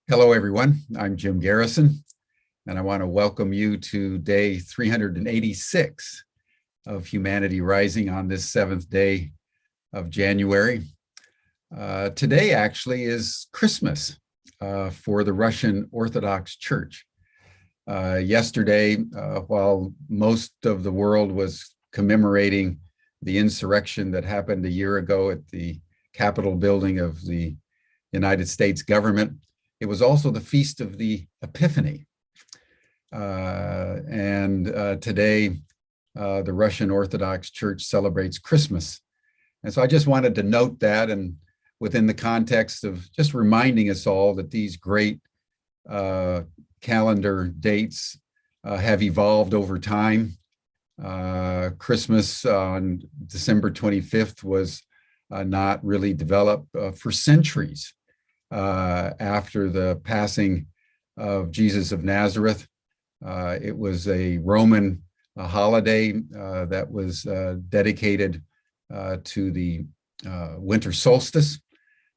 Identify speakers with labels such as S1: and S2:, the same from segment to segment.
S1: Hello, everyone. I'm Jim Garrison, and I want to welcome you to day 386 of Humanity Rising on this 7th day of January. Today actually is Christmas for the Russian Orthodox Church. Yesterday, while most of the world was commemorating the insurrection that happened a year ago at the Capitol building of the United States government, it was also the Feast of the Epiphany. Today, the Russian Orthodox Church celebrates Christmas. And so I just wanted to note that, and within the context of just reminding us all that these great calendar dates have evolved over time. Christmas on December 25th was not really developed for centuries. After the passing of Jesus of Nazareth. It was a Roman holiday that was dedicated to the winter solstice,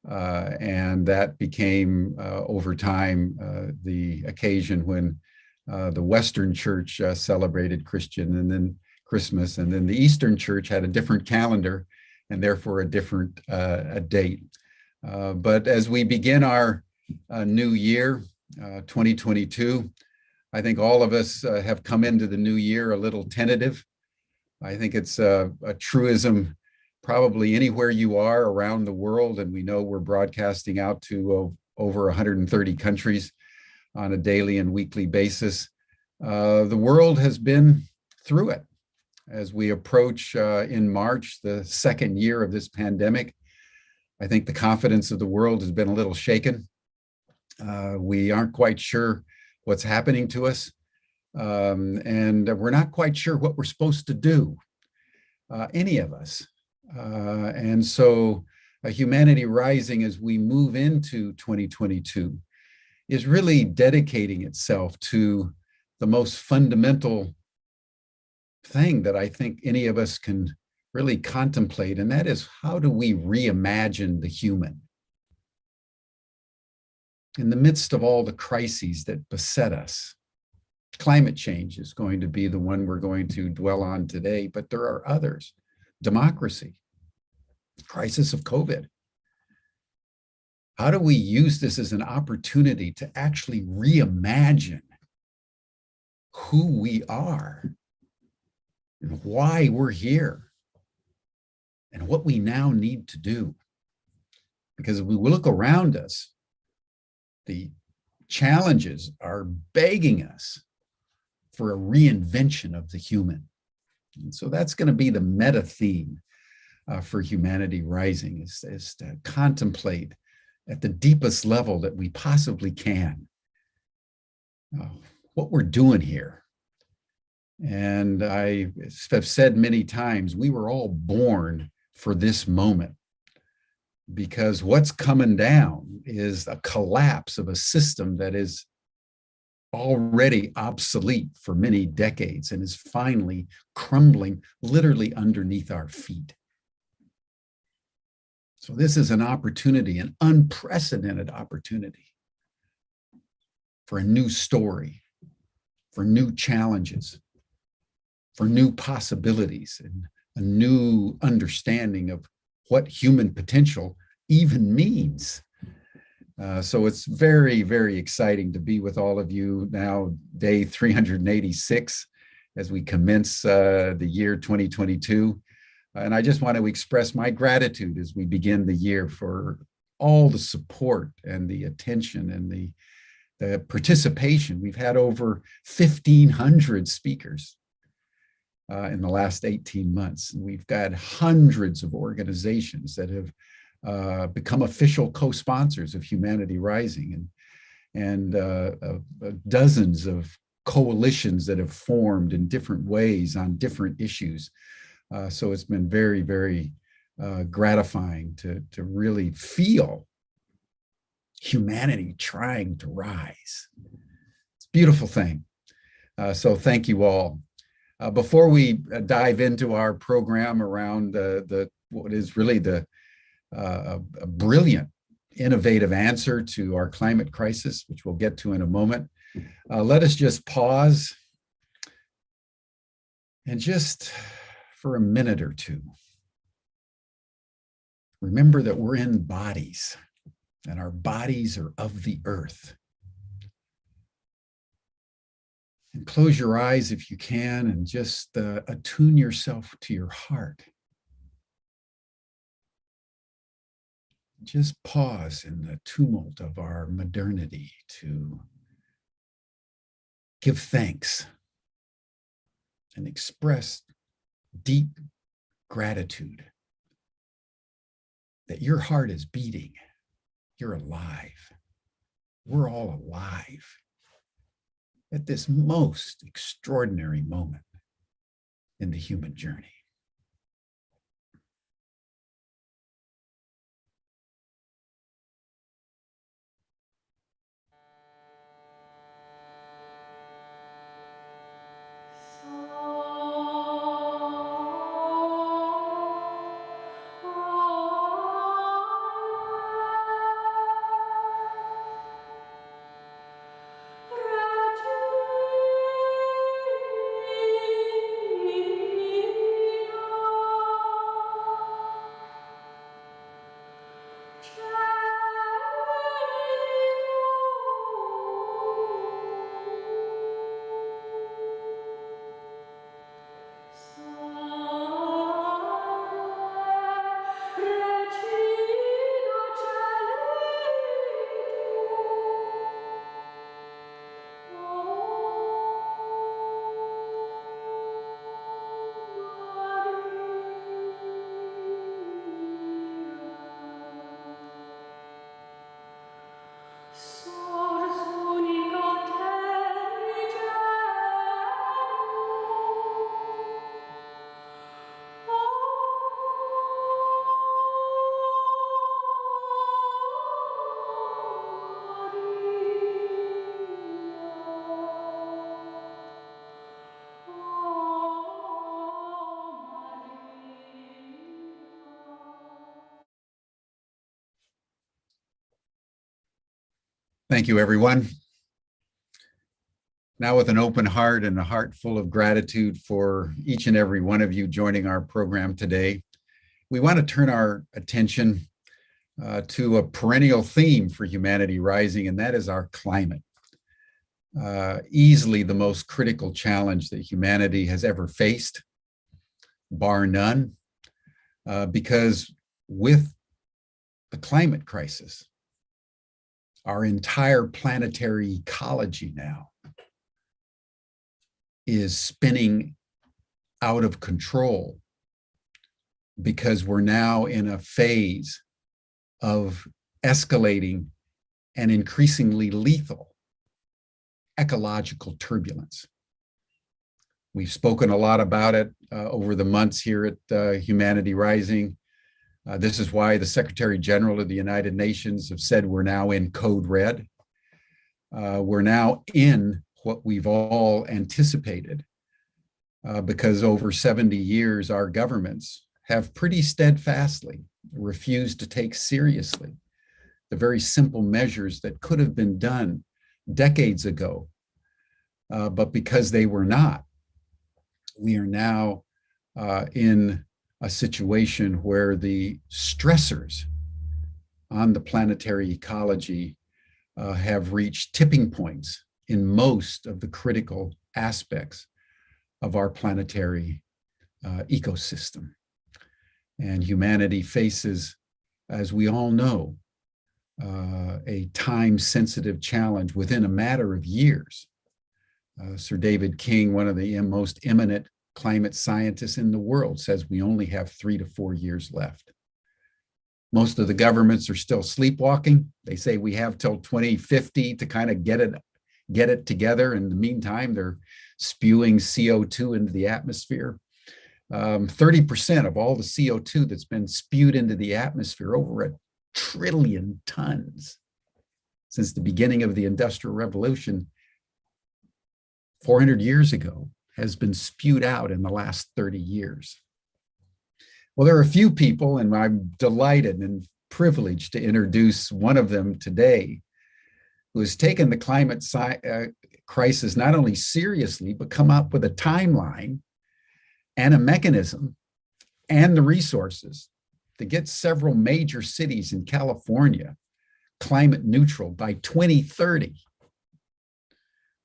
S1: and that became, over time, the occasion when the Western Church celebrated Christmas, and then the Eastern Church had a different calendar and therefore a different date. But as we begin our new year, 2022, I think all of us have come into the new year a little tentative. I think it's a truism probably anywhere you are around the world, and we know we're broadcasting out to over 130 countries on a daily and weekly basis. The world has been through it. As we approach in March, the second year of this pandemic, I think the confidence of the world has been a little shaken. We aren't quite sure what's happening to us, and we're not quite sure what we're supposed to do, any of us. And so Humanity Rising, as we move into 2022, is really dedicating itself to the most fundamental thing that I think any of us can really contemplate, and that is, how do we reimagine the human? In the midst of all the crises that beset us, climate change is going to be the one we're going to dwell on today, but there are others. Democracy, crisis of COVID. How do we use this as an opportunity to actually reimagine who we are and why we're here? And what we now need to do. Because if we look around us, the challenges are begging us for a reinvention of the human. And so that's going to be the meta theme for Humanity Rising, is to contemplate at the deepest level that we possibly can what we're doing here. And I have said many times, we were all born for this moment, because what's coming down is a collapse of a system that is already obsolete for many decades and is finally crumbling literally underneath our feet. So this is an opportunity, an unprecedented opportunity for a new story, for new challenges, for new possibilities, and a new understanding of what human potential even means. So it's very, very exciting to be with all of you now, day 386, as we commence the year 2022. And I just want to express my gratitude as we begin the year for all the support and the attention and the participation. We've had over 1,500 speakers in the last 18 months. And we've got hundreds of organizations that have become official co-sponsors of Humanity Rising, and dozens of coalitions that have formed in different ways on different issues. So it's been very, very gratifying to really feel humanity trying to rise. It's a beautiful thing. So thank you all. Before we dive into our program around what is really a brilliant innovative answer to our climate crisis, which we'll get to in a moment, let us just pause and just for a minute or two, remember that we're in bodies and our bodies are of the earth. And close your eyes if you can and just attune yourself to your heart. Just pause in the tumult of our modernity to give thanks and express deep gratitude that your heart is beating. You're alive. We're all alive at this most extraordinary moment in the human journey. Thank you, everyone. Now, with an open heart and a heart full of gratitude for each and every one of you joining our program today, we want to turn our attention to a perennial theme for Humanity Rising, and that is our climate. Easily the most critical challenge that humanity has ever faced, bar none, because with the climate crisis, our entire planetary ecology now is spinning out of control because we're now in a phase of escalating and increasingly lethal ecological turbulence. We've spoken a lot about it over the months here at Humanity Rising. This is why the Secretary General of the United Nations have said we're now in code red. We're now in what we've all anticipated because over 70 years, our governments have pretty steadfastly refused to take seriously the very simple measures that could have been done decades ago. But because they were not, we are now in a situation where the stressors on the planetary ecology have reached tipping points in most of the critical aspects of our planetary ecosystem. And humanity faces, as we all know, a time-sensitive challenge within a matter of years. Sir David King, one of the most eminent climate scientists in the world, says we only have 3 to 4 years left. Most of the governments are still sleepwalking. They say we have till 2050 to kind of get it together. In the meantime, they're spewing CO2 into the atmosphere. 30% of all the CO2 that's been spewed into the atmosphere, over 1 trillion tons since the beginning of the Industrial Revolution 400 years ago, has been spewed out in the last 30 years. Well, there are a few people, and I'm delighted and privilege to introduce one of them today, who has taken the climate crisis not only seriously, but come up with a timeline and a mechanism and the resources to get several major cities in California climate neutral by 2030,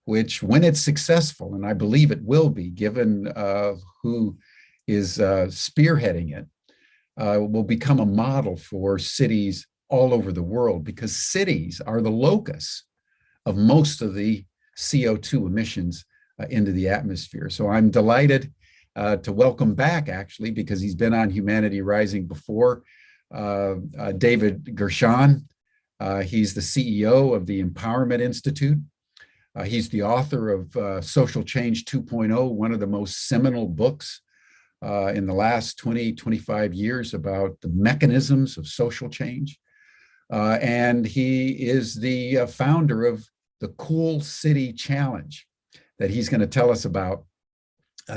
S1: which, when it's successful, and I believe it will be, given who is spearheading it, will become a model for cities all over the world, because cities are the locus of most of the CO2 emissions into the atmosphere. So I'm delighted to welcome back, actually, because he's been on Humanity Rising before, David Gershon. He's the CEO of the Empowerment Institute. He's the author of Social Change 2.0, one of the most seminal books in the last 20, 25 years about the mechanisms of social change. And he is the founder of the Cool City Challenge that he's going to tell us about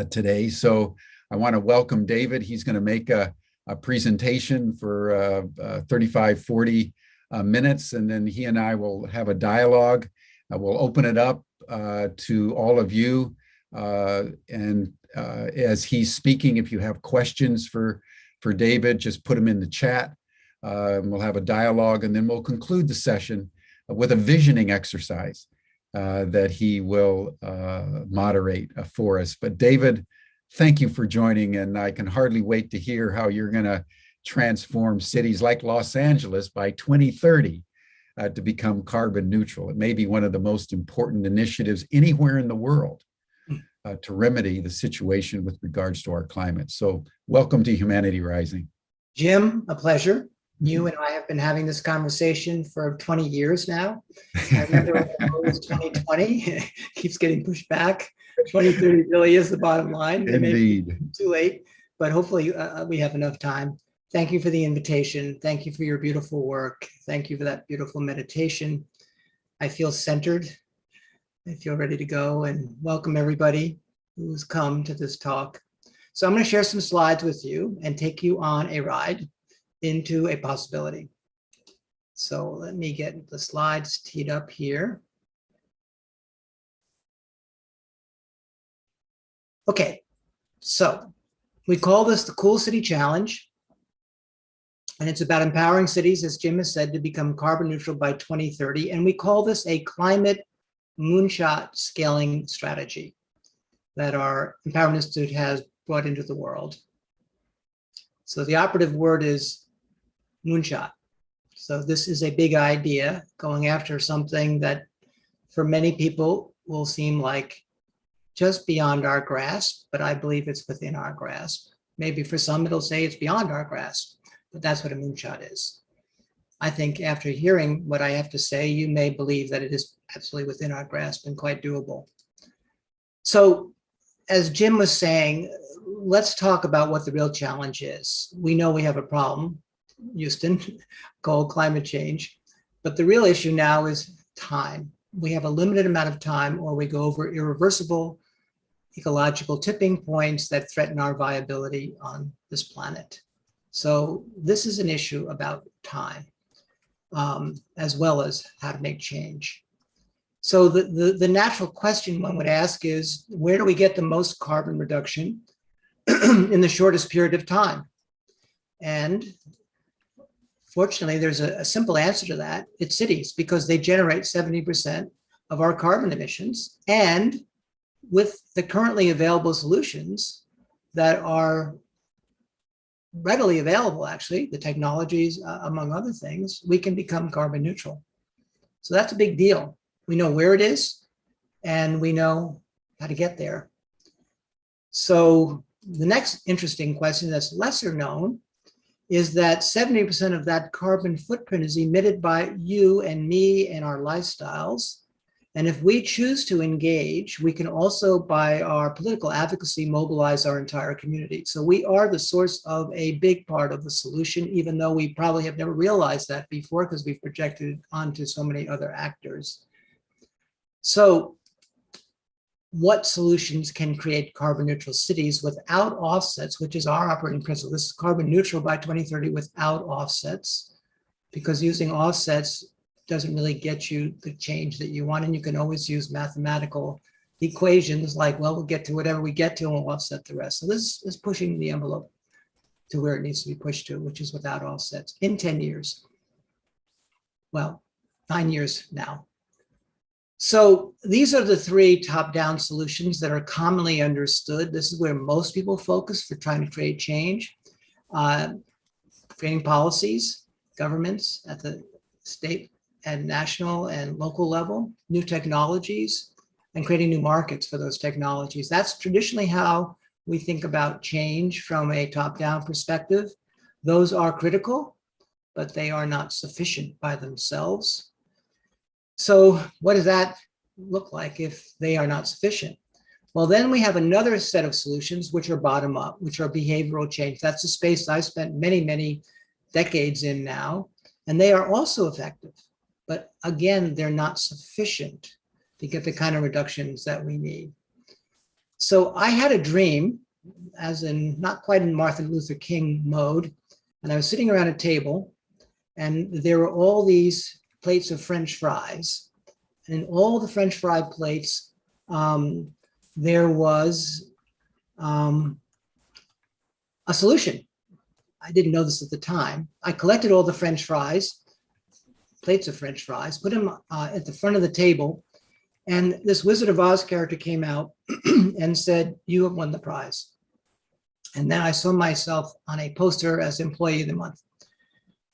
S1: today. So I want to welcome David. He's going to make a presentation for 35, 40 minutes, and then he and I will have a dialogue. We'll open it up to all of you. And as he's speaking, if you have questions for David, just put them in the chat. We'll have a dialogue, and then we'll conclude the session with a visioning exercise that he will moderate for us. But David, thank you for joining, and I can hardly wait to hear how you're going to transform cities like Los Angeles by 2030 to become carbon neutral. It may be one of the most important initiatives anywhere in the world to remedy the situation with regards to our climate. So welcome to Humanity Rising.
S2: Jim, a pleasure. You and I have been having this conversation for 20 years now. I remember it was 2020, keeps getting pushed back. 2030 really is the bottom line.
S1: Indeed.
S2: It may be too late, but hopefully we have enough time. Thank you for the invitation. Thank you for your beautiful work. Thank you for that beautiful meditation. I feel centered. I feel ready to go, and welcome everybody who's come to this talk. So I'm going to share some slides with you and take you on a ride into a possibility. So let me get the slides teed up here. Okay, so we call this the Cool City Challenge, and it's about empowering cities, as Jim has said, to become carbon neutral by 2030. And we call this a climate moonshot scaling strategy that our Empowerment Institute has brought into the world. So the operative word is moonshot. So this is a big idea, going after something that for many people will seem like just beyond our grasp, but I believe it's within our grasp. Maybe for some it'll say it's beyond our grasp, but that's what a moonshot is. I think after hearing what I have to say, you may believe that it is absolutely within our grasp and quite doable. So as Jim was saying, let's talk about what the real challenge is. We know we have a problem, Houston, called climate change, but the real issue now is time. We have a limited amount of time, or we go over irreversible ecological tipping points that threaten our viability on this planet. So this is an issue about time, as well as how to make change. So the natural question one would ask is, where do we get the most carbon reduction in the shortest period of time? And fortunately, there's a simple answer to that. It's cities, because they generate 70% of our carbon emissions. And with the currently available solutions that are readily available, actually, the technologies, among other things, we can become carbon neutral. So that's a big deal. We know where it is, and we know how to get there. So the next interesting question that's lesser known is that 70% of that carbon footprint is emitted by you and me and our lifestyles. And if we choose to engage, we can also, by our political advocacy, mobilize our entire community. So we are the source of a big part of the solution, even though we probably have never realized that before, because we've projected it onto so many other actors. So what solutions can create carbon neutral cities without offsets, which is our operating principle? This is carbon neutral by 2030 without offsets. because using offsets doesn't really get you the change that you want. And you can always use mathematical equations like, well, we'll get to whatever we get to and we'll offset the rest. So this is pushing the envelope to where it needs to be pushed to, which is without offsets in 10 years. Well, 9 years now. So these are the three top-down solutions that are commonly understood. This is where most people focus for trying to create change. Creating policies, governments at the state and national and local level, new technologies, and creating new markets for those technologies. That's traditionally how we think about change from a top-down perspective. Those are critical, but they are not sufficient by themselves. So what does that look like if they are not sufficient? Well, then we have another set of solutions which are bottom up, which are behavioral change. That's a space I spent many, many decades in now, and they are also effective. But again, they're not sufficient to get the kind of reductions that we need. So I had a dream, as in not quite in Martin Luther King mode, and I was sitting around a table, and there were all these plates of French fries. And in all the French fry plates, there was a solution. I didn't know this at the time. I collected all the French fries, plates of French fries, put them at the front of the table, and this Wizard of Oz character came out and said, "You have won the prize." And then I saw myself on a poster as Employee of the Month.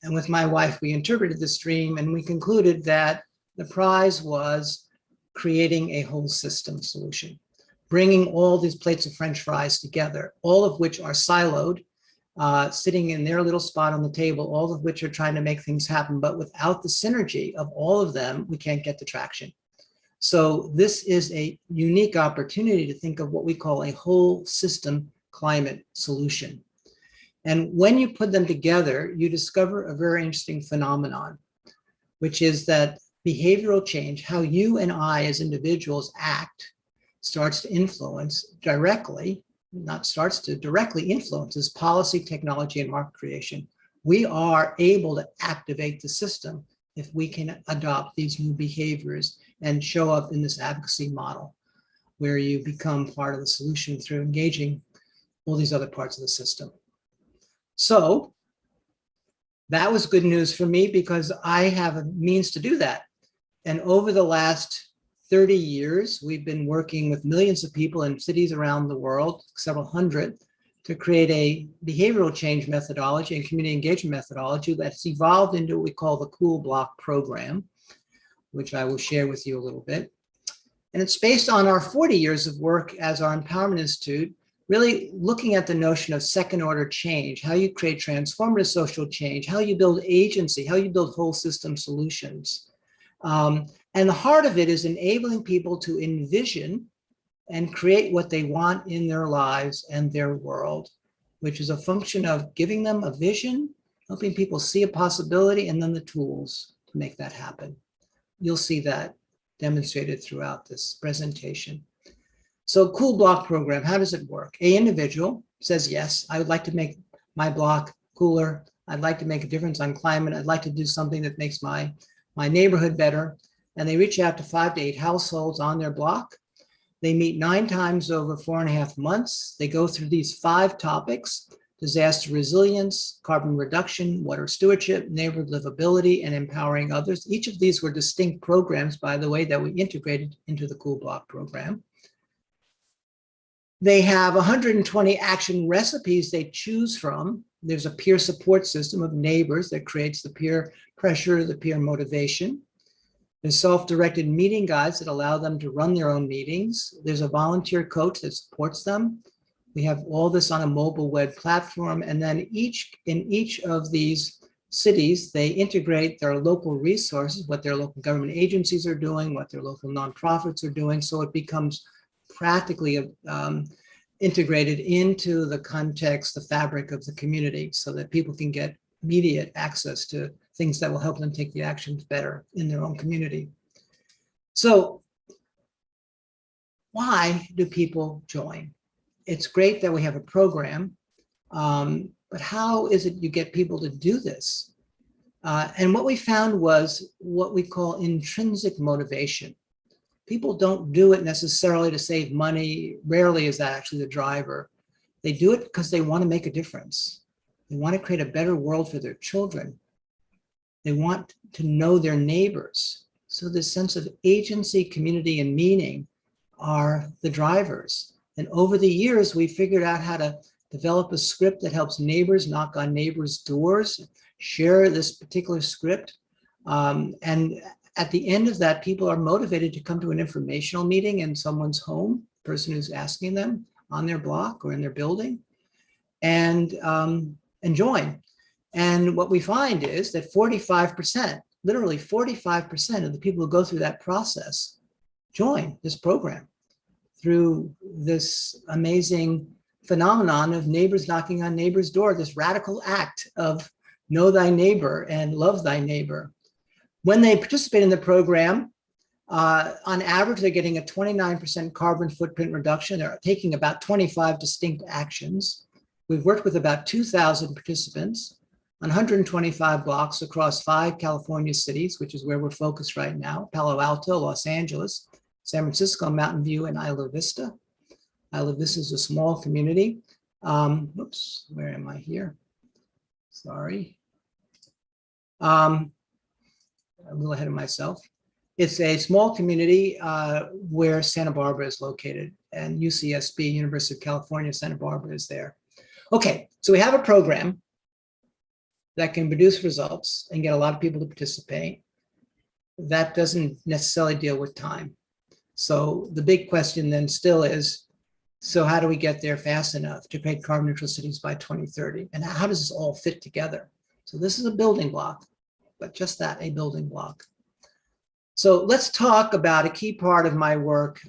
S2: And with my wife, we interpreted this dream and we concluded that the prize was creating a whole system solution, bringing all these plates of French fries together, all of which are siloed, sitting in their little spot on the table, all of which are trying to make things happen. But without the synergy of all of them, we can't get the traction. So this is a unique opportunity to think of what we call a whole system climate solution. And when you put them together, you discover a very interesting phenomenon, which is that behavioral change, how you and I as individuals act, starts to influence directly, directly influences policy, technology, and market creation. We are able to activate the system if we can adopt these new behaviors and show up in this advocacy model, where you become part of the solution through engaging all these other parts of the system. So that was good news for me because I have a means to do that. And over the last 30 years, we've been working with millions of people in cities around the world, several hundred, to create a behavioral change methodology and community engagement methodology that's evolved into what we call the Cool Block program, which I will share with you a little bit. And it's based on our 40 years of work as our Empowerment Institute, really looking at the notion of second order change, how you create transformative social change, how you build agency, how you build whole system solutions. And the heart of it is enabling people to envision and create what they want in their lives and their world, which is a function of giving them a vision, helping people see a possibility, and then the tools to make that happen. You'll see that demonstrated throughout this presentation. So Cool Block program, how does it work? An individual says, yes, I would like to make my block cooler. I'd like to make a difference on climate. I'd like to do something that makes my neighborhood better. And they reach out to 5 to 8 households on their block. They meet 9 times over 4.5 months. They go through these 5 topics: disaster resilience, carbon reduction, water stewardship, neighborhood livability, and empowering others. Each of these were distinct programs, by the way, that we integrated into the Cool Block program. They have 120 action recipes they choose from. There's a peer support system of neighbors that creates the peer pressure, the peer motivation. There's self-directed meeting guides that allow them to run their own meetings. There's a volunteer coach that supports them. We have all this on a mobile web platform. And then in each of these cities, they integrate their local resources, what their local government agencies are doing, what their local nonprofits are doing. So it becomes practically integrated into the context, the fabric of the community, so that people can get immediate access to things that will help them take the actions better in their own community. So why do people join? It's great that we have a program, but how is it you get people to do this? And what we found was what we call intrinsic motivation. People don't do it necessarily to save money. Rarely is that actually the driver. They do it because they want to make a difference. They want to create a better world for their children. They want to know their neighbors. So this sense of agency, community, and meaning are the drivers. And over the years, we figured out how to develop a script that helps neighbors knock on neighbors' doors, share this particular script. And at the end of that, people are motivated to come to an informational meeting in someone's home, person who's asking them on their block or in their building, and join. And what we find is that 45%, literally 45% of the people who go through that process join this program through this amazing phenomenon of neighbors knocking on neighbors' door, this radical act of know thy neighbor and love thy neighbor. When they participate in the program, on average, they're getting a 29% carbon footprint reduction. They're taking about 25 distinct actions. We've worked with about 2,000 participants on 125 blocks across 5 California cities, which is where we're focused right now: Palo Alto, Los Angeles, San Francisco, Mountain View, and Isla Vista. Isla Vista is a small community. Whoops, where am I here? Sorry. I'm a little ahead of myself. It's a small community where Santa Barbara is located, and UCSB, University of California, Santa Barbara, is there. Okay, so we have a program that can produce results and get a lot of people to participate. That doesn't necessarily deal with time. So the big question then still is, so how do we get there fast enough to create carbon neutral cities by 2030? And how does this all fit together? So this is a building block, but just that, a building block. So let's talk about a key part of my work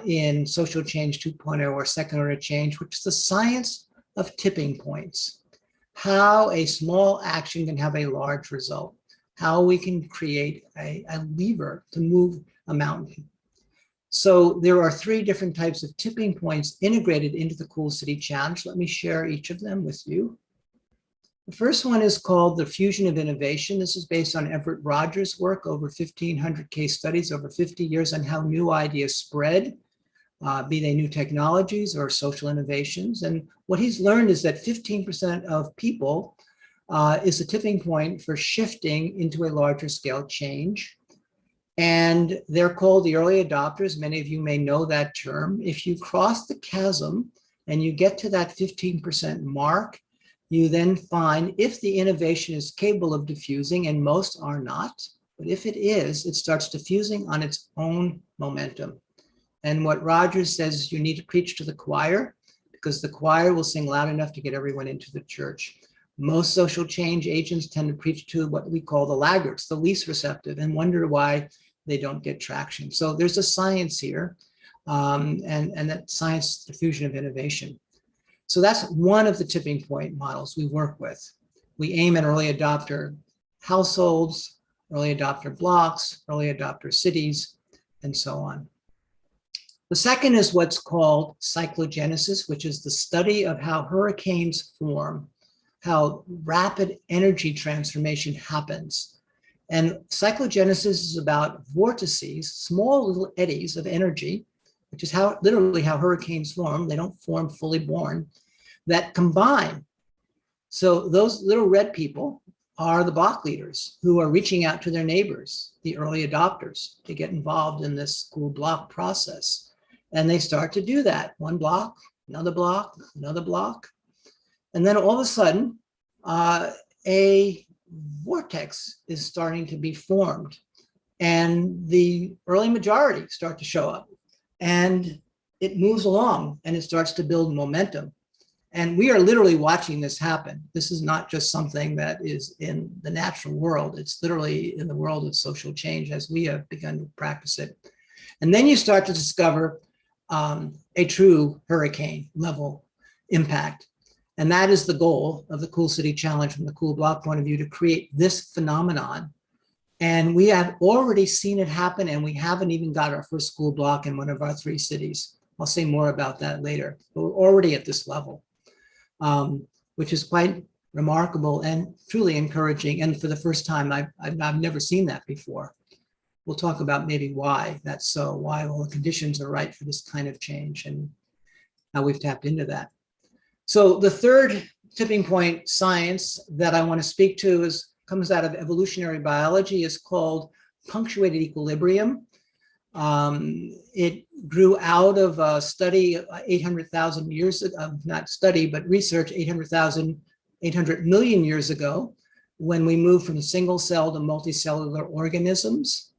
S2: in Social Change 2.0, or second order change, which is the science of tipping points. How a small action can have a large result. How we can create a lever to move a mountain. So there are 3 different types of tipping points integrated into the Cool City Challenge. Let me share each of them with you. The first one is called the fusion of innovation. This is based on Everett Rogers' work, over 1,500 case studies over 50 years on how new ideas spread, be they new technologies or social innovations. And what he's learned is that 15% of people is a tipping point for shifting into a larger scale change. And they're called the early adopters. Many of you may know that term. If you cross the chasm and you get to that 15% mark, you then find if the innovation is capable of diffusing, and most are not, but if it is, it starts diffusing on its own momentum. And what Rogers says, you need to preach to the choir, because the choir will sing loud enough to get everyone into the church. Most social change agents tend to preach to what we call the laggards, the least receptive, and wonder why they don't get traction. So there's a science here, and that science, the fusion of innovation. So that's one of the tipping point models we work with. We aim at early adopter households, early adopter blocks, early adopter cities, and so on. The second is what's called cyclogenesis, which is the study of how hurricanes form, how rapid energy transformation happens. And cyclogenesis is about vortices, small little eddies of energy, which is how literally how hurricanes form. They don't form fully born, that combine. So those little red people are the block leaders who are reaching out to their neighbors, the early adopters, to get involved in this school block process. And they start to do that, one block, another block, another block. And then all of a sudden, a vortex is starting to be formed, and the early majority start to show up, and it moves along and it starts to build momentum. And we are literally watching this happen. This is not just something that is in the natural world. It's literally in the world of social change as we have begun to practice it. And then you start to discover a true hurricane level impact. And that is the goal of the Cool City Challenge from the Cool Block point of view, to create this phenomenon. And we have already seen it happen, and we haven't even got our first school block in one of our 3 cities. I'll say more about that later, but we're already at this level, which is quite remarkable and truly encouraging. And for the first time, I've never seen that before. We'll talk about maybe why that's so, why all the conditions are right for this kind of change and how we've tapped into that. So the third tipping point science that I want to speak to comes out of evolutionary biology, is called punctuated equilibrium. It grew out of a study 800,000 years ago, not study, but research 800 million years ago, when we moved from single cell to multicellular organisms.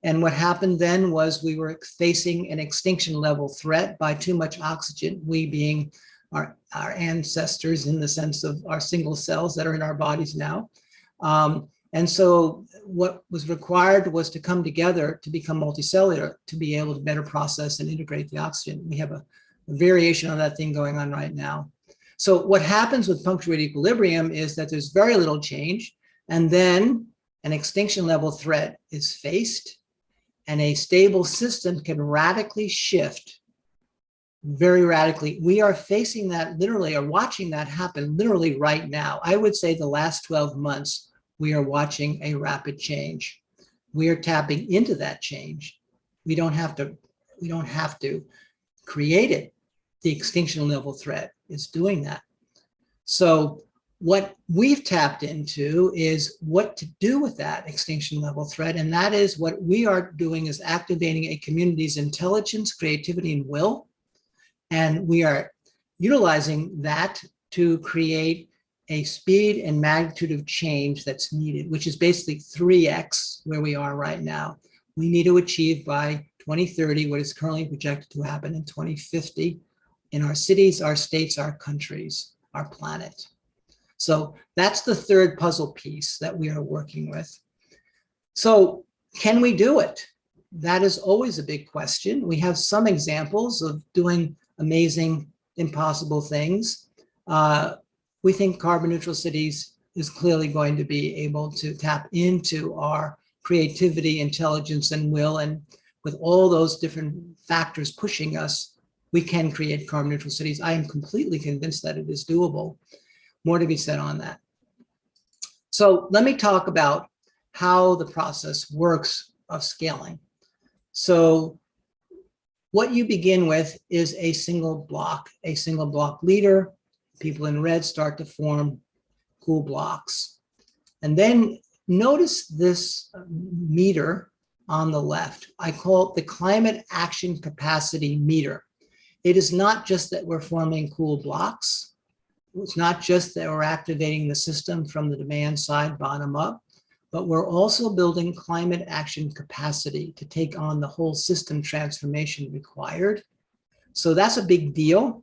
S2: And what happened then was we were facing an extinction level threat by too much oxygen, we being our ancestors in the sense of our single cells that are in our bodies now. And so what was required was to come together to become multicellular, to be able to better process and integrate the oxygen. We have a variation on that thing going on right now. So what happens with punctuated equilibrium is that there's very little change, and then an extinction level threat is faced, and a stable system can radically shift, very radically. We are facing that literally, or watching that happen literally right now. I would say the last 12 months, we are watching a rapid change. We are tapping into that change. We don't have to create it. The extinction level threat is doing that. So what we've tapped into is what to do with that extinction level threat. And that is what we are doing, is activating a community's intelligence, creativity, and will. And we are utilizing that to create a speed and magnitude of change that's needed, which is basically 3x where we are right now. We need to achieve by 2030 what is currently projected to happen in 2050 in our cities, our states, our countries, our planet. So that's the third puzzle piece that we are working with. So can we do it? That is always a big question. We have some examples of doing amazing, impossible things. We think carbon neutral cities is clearly going to be able to tap into our creativity, intelligence, and will. And with all those different factors pushing us, we can create carbon neutral cities. I am completely convinced that it is doable. More to be said on that. So let me talk about how the process works of scaling. So what you begin with is a single block leader. People in red start to form cool blocks. And then notice this meter on the left. I call it the climate action capacity meter. It is not just that we're forming cool blocks. It's not just that we're activating the system from the demand side bottom up, but we're also building climate action capacity to take on the whole system transformation required. So that's a big deal,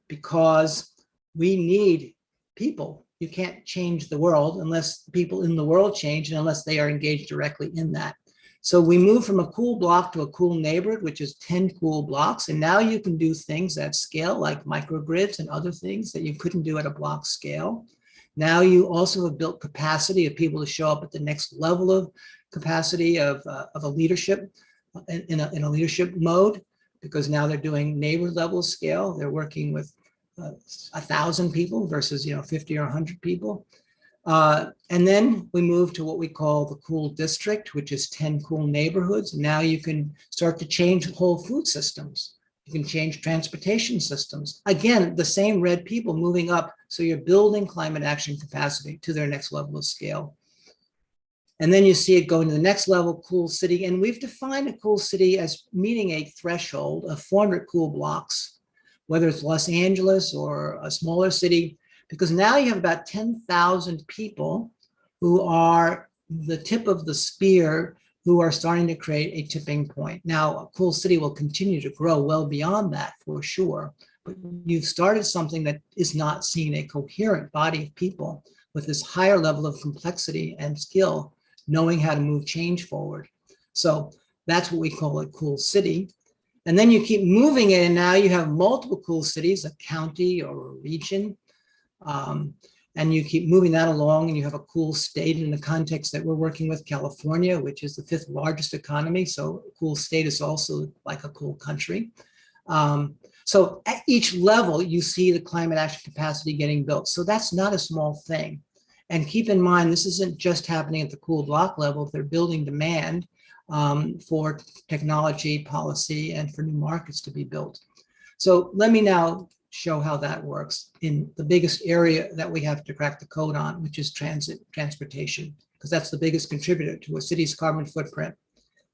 S2: because we need people. You can't change the world unless people in the world change, and unless they are engaged directly in that. So we move from a cool block to a cool neighborhood, which is 10 cool blocks. And now you can do things at scale like microgrids and other things that you couldn't do at a block scale. Now you also have built capacity of people to show up at the next level of capacity of a leadership in a leadership mode, because now they're doing neighbor level scale. They're working with 1,000 people versus 50 or 100 people. And then we move to what we call the cool district, which is 10 cool neighborhoods. Now you can start to change whole food systems. You can change transportation systems. Again, the same red people moving up. So you're building climate action capacity to their next level of scale. And then you see it going to the next level, cool city. And we've defined a cool city as meeting a threshold of 400 cool blocks, whether it's Los Angeles or a smaller city, because now you have about 10,000 people who are the tip of the spear, who are starting to create a tipping point. Now, a cool city will continue to grow well beyond that for sure, but you've started something that is not seeing a coherent body of people with this higher level of complexity and skill, knowing how to move change forward. So that's what we call a cool city. And then you keep moving it, and now you have multiple cool cities, a county or a region. And you keep moving that along, and you have a cool state in the context that we're working with, California, which is the 5th largest economy. So a cool state is also like a cool country. So at each level, you see the climate action capacity getting built. So that's not a small thing. And keep in mind, this isn't just happening at the cool block level. They're building demand for technology, policy, and for new markets to be built. So let me now show how that works in the biggest area that we have to crack the code on, which is transportation, because that's the biggest contributor to a city's carbon footprint.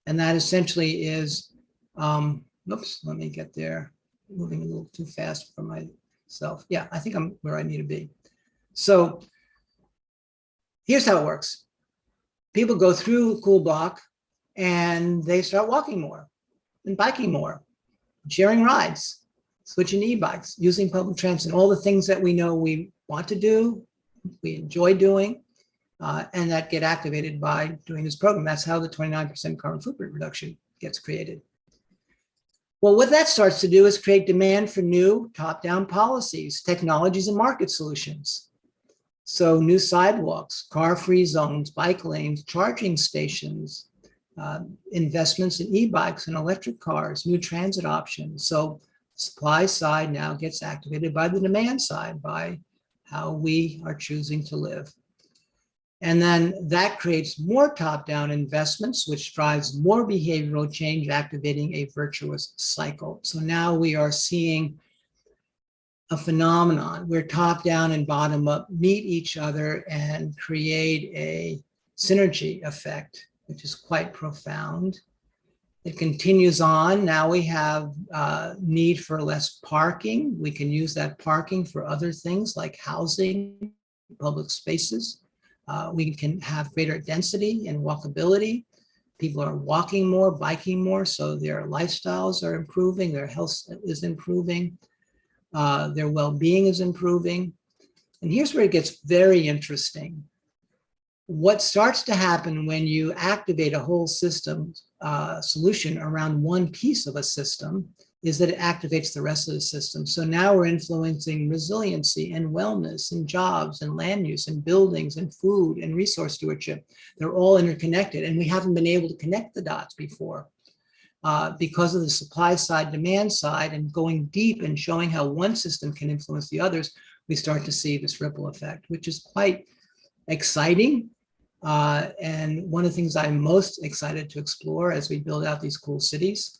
S2: And that essentially is, oops, let me get there. Moving a little too fast for myself. Yeah, I think I'm where I need to be. So here's how it works. People go through cool block and they start walking more and biking more, sharing rides, switching to e-bikes, using public transit, all the things that we know we want to do, we enjoy doing, and that get activated by doing this program. That's how the 29% carbon footprint reduction gets created. Well, what that starts to do is create demand for new top-down policies, technologies, and market solutions. So new sidewalks, car-free zones, bike lanes, charging stations, investments in e-bikes and electric cars, new transit options. So supply side now gets activated by the demand side, by how we are choosing to live. And then that creates more top-down investments, which drives more behavioral change, activating a virtuous cycle. So now we are seeing a phenomenon where top-down and bottom-up meet each other and create a synergy effect, which is quite profound. It continues on. Now we have need for less parking. We can use that parking for other things like housing, public spaces. We can have greater density and walkability. People are walking more, biking more, so their lifestyles are improving, their health is improving, their well-being is improving. And here's where it gets very interesting. What starts to happen when you activate a whole system solution around one piece of a system is that it activates the rest of the system. So now we're influencing resiliency and wellness and jobs and land use and buildings and food and resource stewardship. They're all interconnected, and we haven't been able to connect the dots before because of the supply side, demand side, and going deep and showing how one system can influence the others. We start to see this ripple effect, which is quite exciting. And one of the things I'm most excited to explore as we build out these cool cities.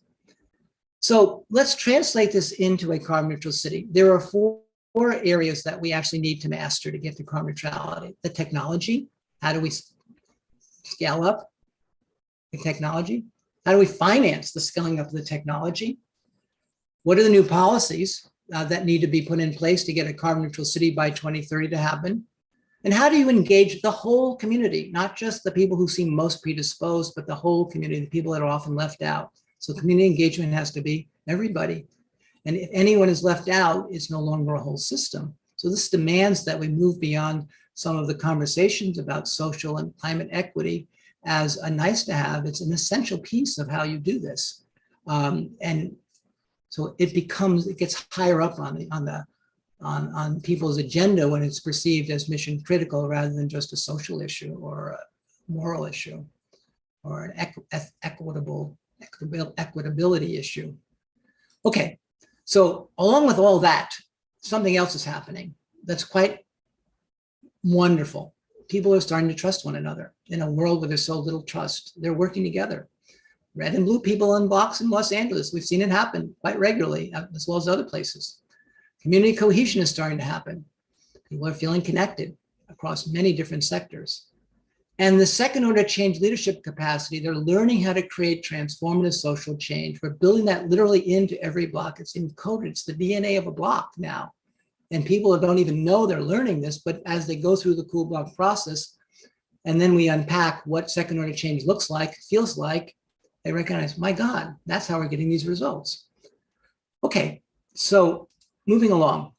S2: So let's translate this into a carbon neutral city. There are four areas that we actually need to master to get to carbon neutrality. The technology, how do we scale up the technology? How do we finance the scaling up of the technology? What are the new policies that need to be put in place to get a carbon neutral city by 2030 to happen? And how do you engage the whole community, not just the people who seem most predisposed, but the whole community, the people that are often left out? So community engagement has to be everybody. And if anyone is left out, it's no longer a whole system. So this demands that we move beyond some of the conversations about social and climate equity as a nice to have. It's an essential piece of how you do this. And so it gets higher up on people's agenda when it's perceived as mission critical rather than just a social issue or a moral issue or an equitability issue. Okay, so along with all that, something else is happening that's quite wonderful. People are starting to trust one another in a world where there's so little trust. They're working together. Red and blue people in blocks in Los Angeles, we've seen it happen quite regularly, as well as other places. Community cohesion is starting to happen. People are feeling connected across many different sectors. And the second order change leadership capacity, they're learning how to create transformative social change. We're building that literally into every block. It's encoded, it's the DNA of a block now. And people don't even know they're learning this, but as they go through the cool block process, and then we unpack what second order change looks like, feels like, they recognize, my God, that's how we're getting these results. Okay, so moving along.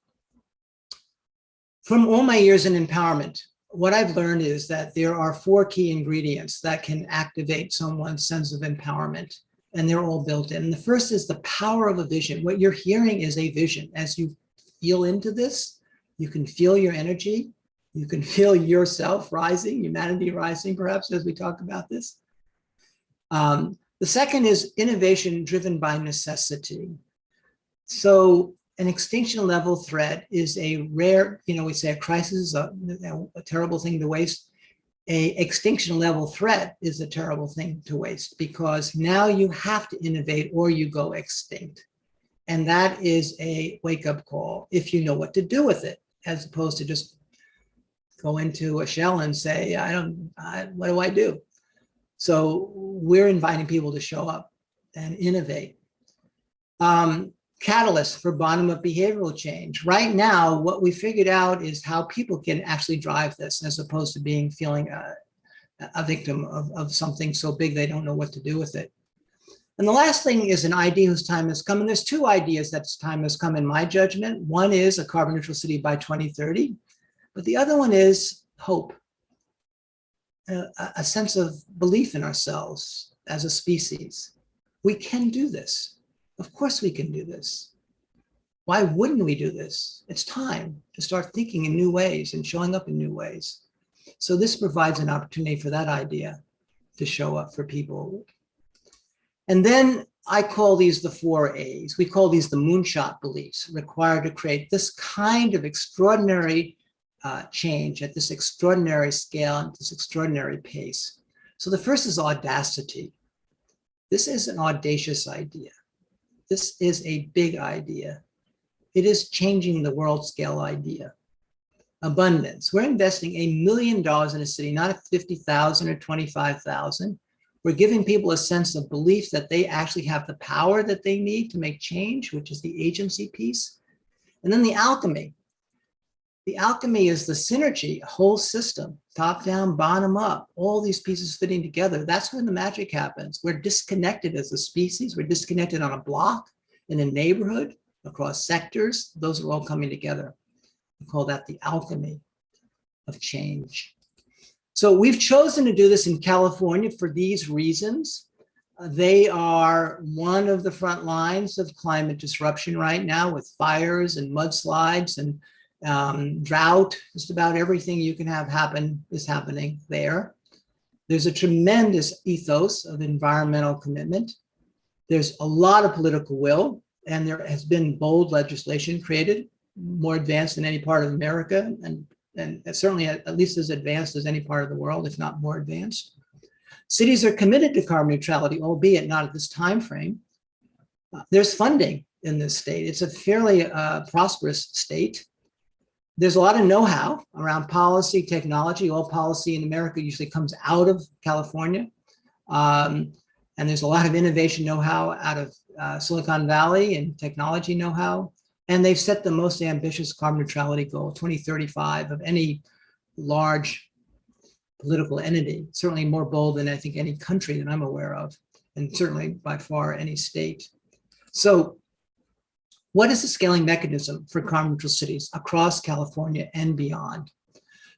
S2: From all my years in empowerment, what I've learned is that there are four key ingredients that can activate someone's sense of empowerment, and they're all built in. And the first is the power of a vision. What you're hearing is a vision. As you feel into this, you can feel your energy. You can feel yourself rising, humanity rising, perhaps, as we talk about this. The second is innovation driven by necessity. So an extinction level threat is a rare, we say a crisis is a terrible thing to waste. A extinction level threat is a terrible thing to waste because now you have to innovate or you go extinct. And that is a wake-up call if you know what to do with it, as opposed to just go into a shell and say, what do I do? So we're inviting people to show up and innovate. Catalyst for bottom-up behavioral change. Right now, what we figured out is how people can actually drive this as opposed to feeling a victim of something so big they don't know what to do with it. And the last thing is an idea whose time has come. And there's two ideas that time has come in my judgment. One is a carbon neutral city by 2030, but the other one is hope, a sense of belief in ourselves as a species. We can do this. Of course we can do this. Why wouldn't we do this? It's time to start thinking in new ways and showing up in new ways. So this provides an opportunity for that idea to show up for people. And then I call these the 4 A's. We call these the Moonshot Beliefs, required to create this kind of extraordinary change at this extraordinary scale and this extraordinary pace. So the first is audacity. This is an audacious idea. This is a big idea. It is changing the world scale idea. Abundance. We're investing $1 million in a city, not at 50,000 or 25,000. We're giving people a sense of belief that they actually have the power that they need to make change, which is the agency piece. And then the alchemy. The alchemy is the synergy, a whole system, top down, bottom up, all these pieces fitting together. That's when the magic happens. We're disconnected as a species. We're disconnected on a block, in a neighborhood, across sectors. Those are all coming together. We call that the alchemy of change. So we've chosen to do this in California for these reasons. They are one of the front lines of climate disruption right now, with fires and mudslides and drought. Just about everything you can have happen is happening there. There's a tremendous ethos of environmental commitment. There's a lot of political will, and there has been bold legislation created, more advanced than any part of America, and certainly at least as advanced as any part of the world, if not more advanced. Cities are committed to carbon neutrality, albeit not at this time frame. There's funding in this state. It's a fairly prosperous state. There's a lot of know-how around policy, technology. All policy in America usually comes out of California. And there's a lot of innovation know-how out of Silicon Valley and technology know-how. And they've set the most ambitious carbon neutrality goal, 2035, of any large political entity, certainly more bold than I think any country that I'm aware of, and certainly by far any state. So what is the scaling mechanism for carbon neutral cities across California and beyond?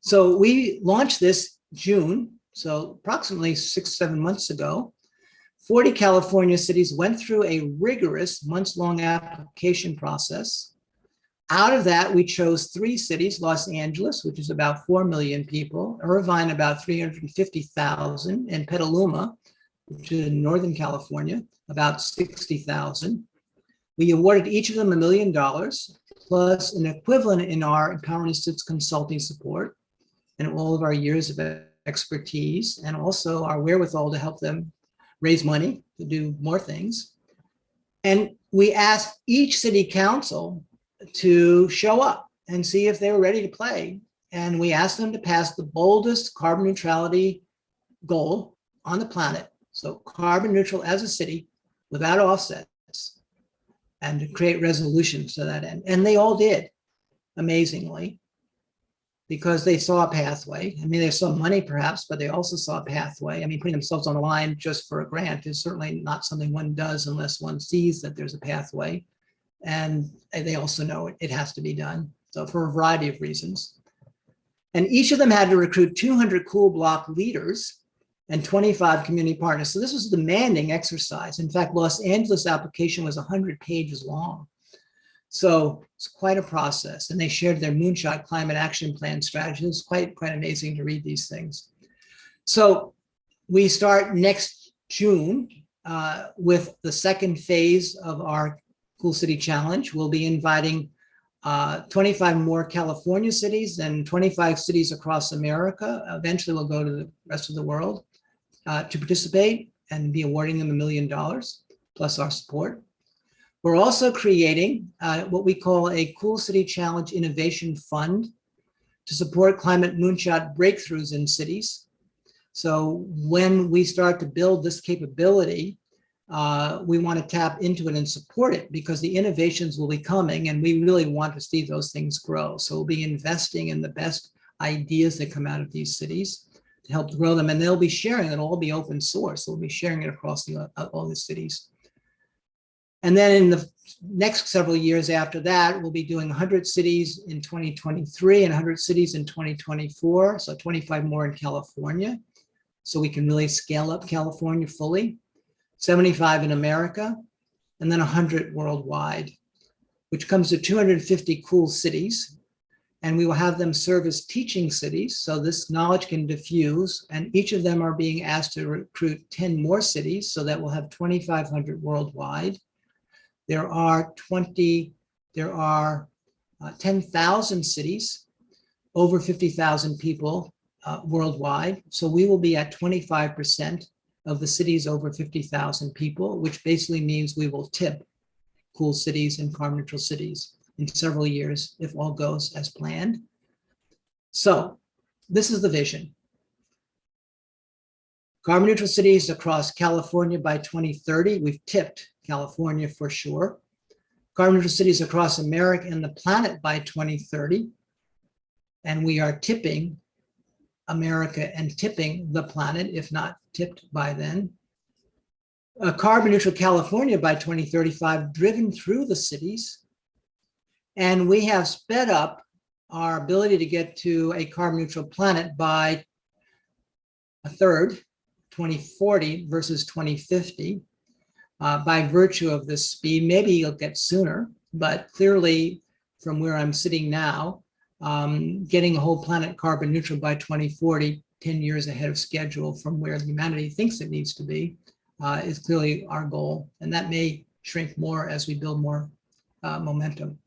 S2: So we launched this June, so approximately 6-7 months ago. 40 California cities went through a rigorous months-long application process. Out of that, we chose 3 cities: Los Angeles, which is about 4 million people, Irvine, about 350,000, and Petaluma, which is in Northern California, about 60,000. We awarded each of them $1 million, plus an equivalent in our Empowerment Institute's consulting support and all of our years of expertise, and also our wherewithal to help them raise money to do more things. And we asked each city council to show up and see if they were ready to play. And we asked them to pass the boldest carbon neutrality goal on the planet. So carbon neutral as a city without offsets, and to create resolutions to that end. And they all did, amazingly, because they saw a pathway. I mean, they saw money perhaps, but they also saw a pathway. I mean, putting themselves on the line just for a grant is certainly not something one does unless one sees that there's a pathway. And they also know it has to be done. So for a variety of reasons. And each of them had to recruit 200 cool block leaders and 25 community partners. So this was a demanding exercise. In fact, Los Angeles application was 100 pages long. So it's quite a process. And they shared their Moonshot Climate Action Plan strategy. It's quite amazing to read these things. So we start next June with the second phase of our Cool City Challenge. We'll be inviting 25 more California cities and 25 cities across America. Eventually, we'll go to the rest of the world to participate and be awarding them $1 million plus our support. We're also creating what we call a Cool City Challenge Innovation Fund to support climate moonshot breakthroughs in cities. So when we start to build this capability, we want to tap into it and support it because the innovations will be coming and we really want to see those things grow. So we'll be investing in the best ideas that come out of these cities to help grow them. And they'll be sharing, it'll all be open source. We'll be sharing it across all the cities. And then in the next several years after that, we'll be doing 100 cities in 2023 and 100 cities in 2024. So 25 more in California. So we can really scale up California fully. 75 in America, and then 100 worldwide, which comes to 250 cool cities. And we will have them serve as teaching cities. So this knowledge can diffuse, and each of them are being asked to recruit 10 more cities so that we'll have 2,500 worldwide. There are 10,000 cities, over 50,000 people worldwide. So we will be at 25% of the cities over 50,000 people, which basically means we will tip cool cities and carbon neutral cities in several years if all goes as planned. So this is the vision. Carbon neutral cities across California by 2030. We've tipped California for sure. Carbon neutral cities across America and the planet by 2030. And we are tipping America and tipping the planet, if not tipped by then. Carbon neutral California by 2035, driven through the cities. And we have sped up our ability to get to a carbon neutral planet by a third, 2040 versus 2050, by virtue of this speed. Maybe you'll get sooner, but clearly from where I'm sitting now, getting a whole planet carbon neutral by 2040, 10 years ahead of schedule from where humanity thinks it needs to be, is clearly our goal. And that may shrink more as we build more momentum.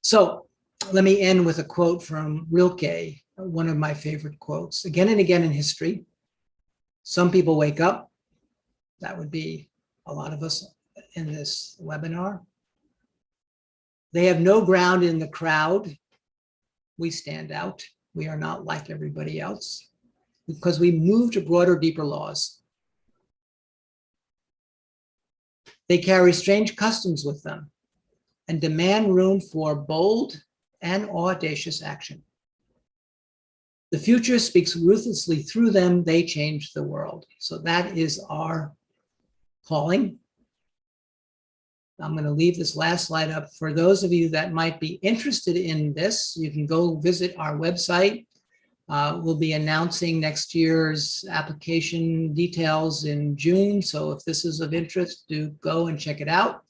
S2: So let me end with a quote from Rilke, one of my favorite quotes. Again and again in history, some people wake up. That would be a lot of us in this webinar. They have no ground in the crowd. We stand out. We are not like everybody else because we move to broader, deeper laws. They carry strange customs with them and demand room for bold and audacious action. The future speaks ruthlessly through them. They change the world. So that is our calling. I'm going to leave this last slide up. For those of you that might be interested in this, you can go visit our website. We'll be announcing next year's application details in June. So if this is of interest, do go and check it out.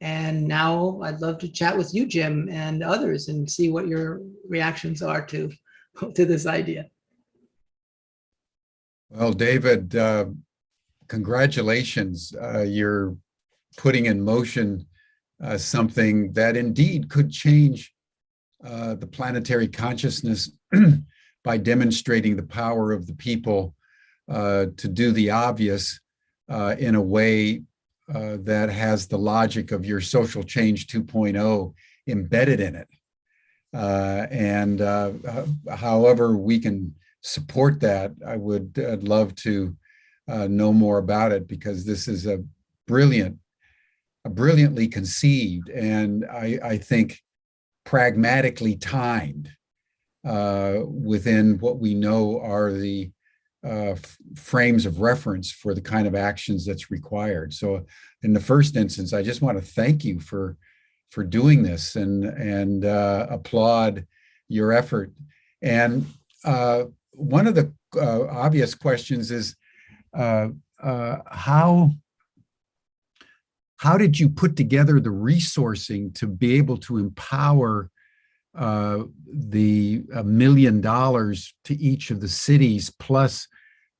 S2: And now I'd love to chat with you, Jim, and others and see what your reactions are to this idea.
S1: Well, David, congratulations. You're putting in motion something that indeed could change the planetary consciousness by demonstrating the power of the people to do the obvious in a way that has the logic of your social change 2.0 embedded in it. And however we can support that, I'd love to know more about it, because this is a brilliantly conceived and I think pragmatically timed within what we know are the frames of reference for the kind of actions that's required. So in the first instance, I just want to thank you for doing this and applaud your effort. And one of the obvious questions is how did you put together the resourcing to be able to empower the $1 million to each of the cities, plus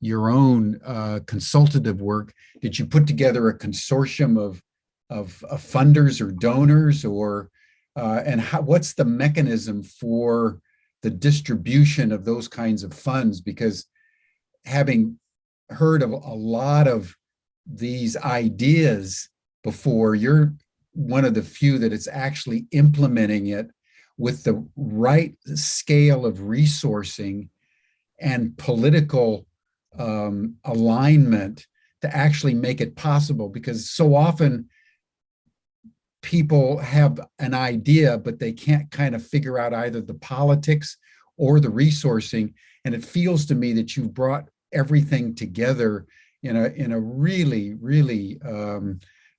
S1: your own consultative work? Did you put together a consortium of of funders or donors, or and what's the mechanism for the distribution of those kinds of funds? Because having heard of a lot of these ideas before, you're one of the few that it's actually implementing it with the right scale of resourcing and political alignment to actually make it possible. Because so often people have an idea, but they can't kind of figure out either the politics or the resourcing. And it feels to me that you've brought everything together in a really, really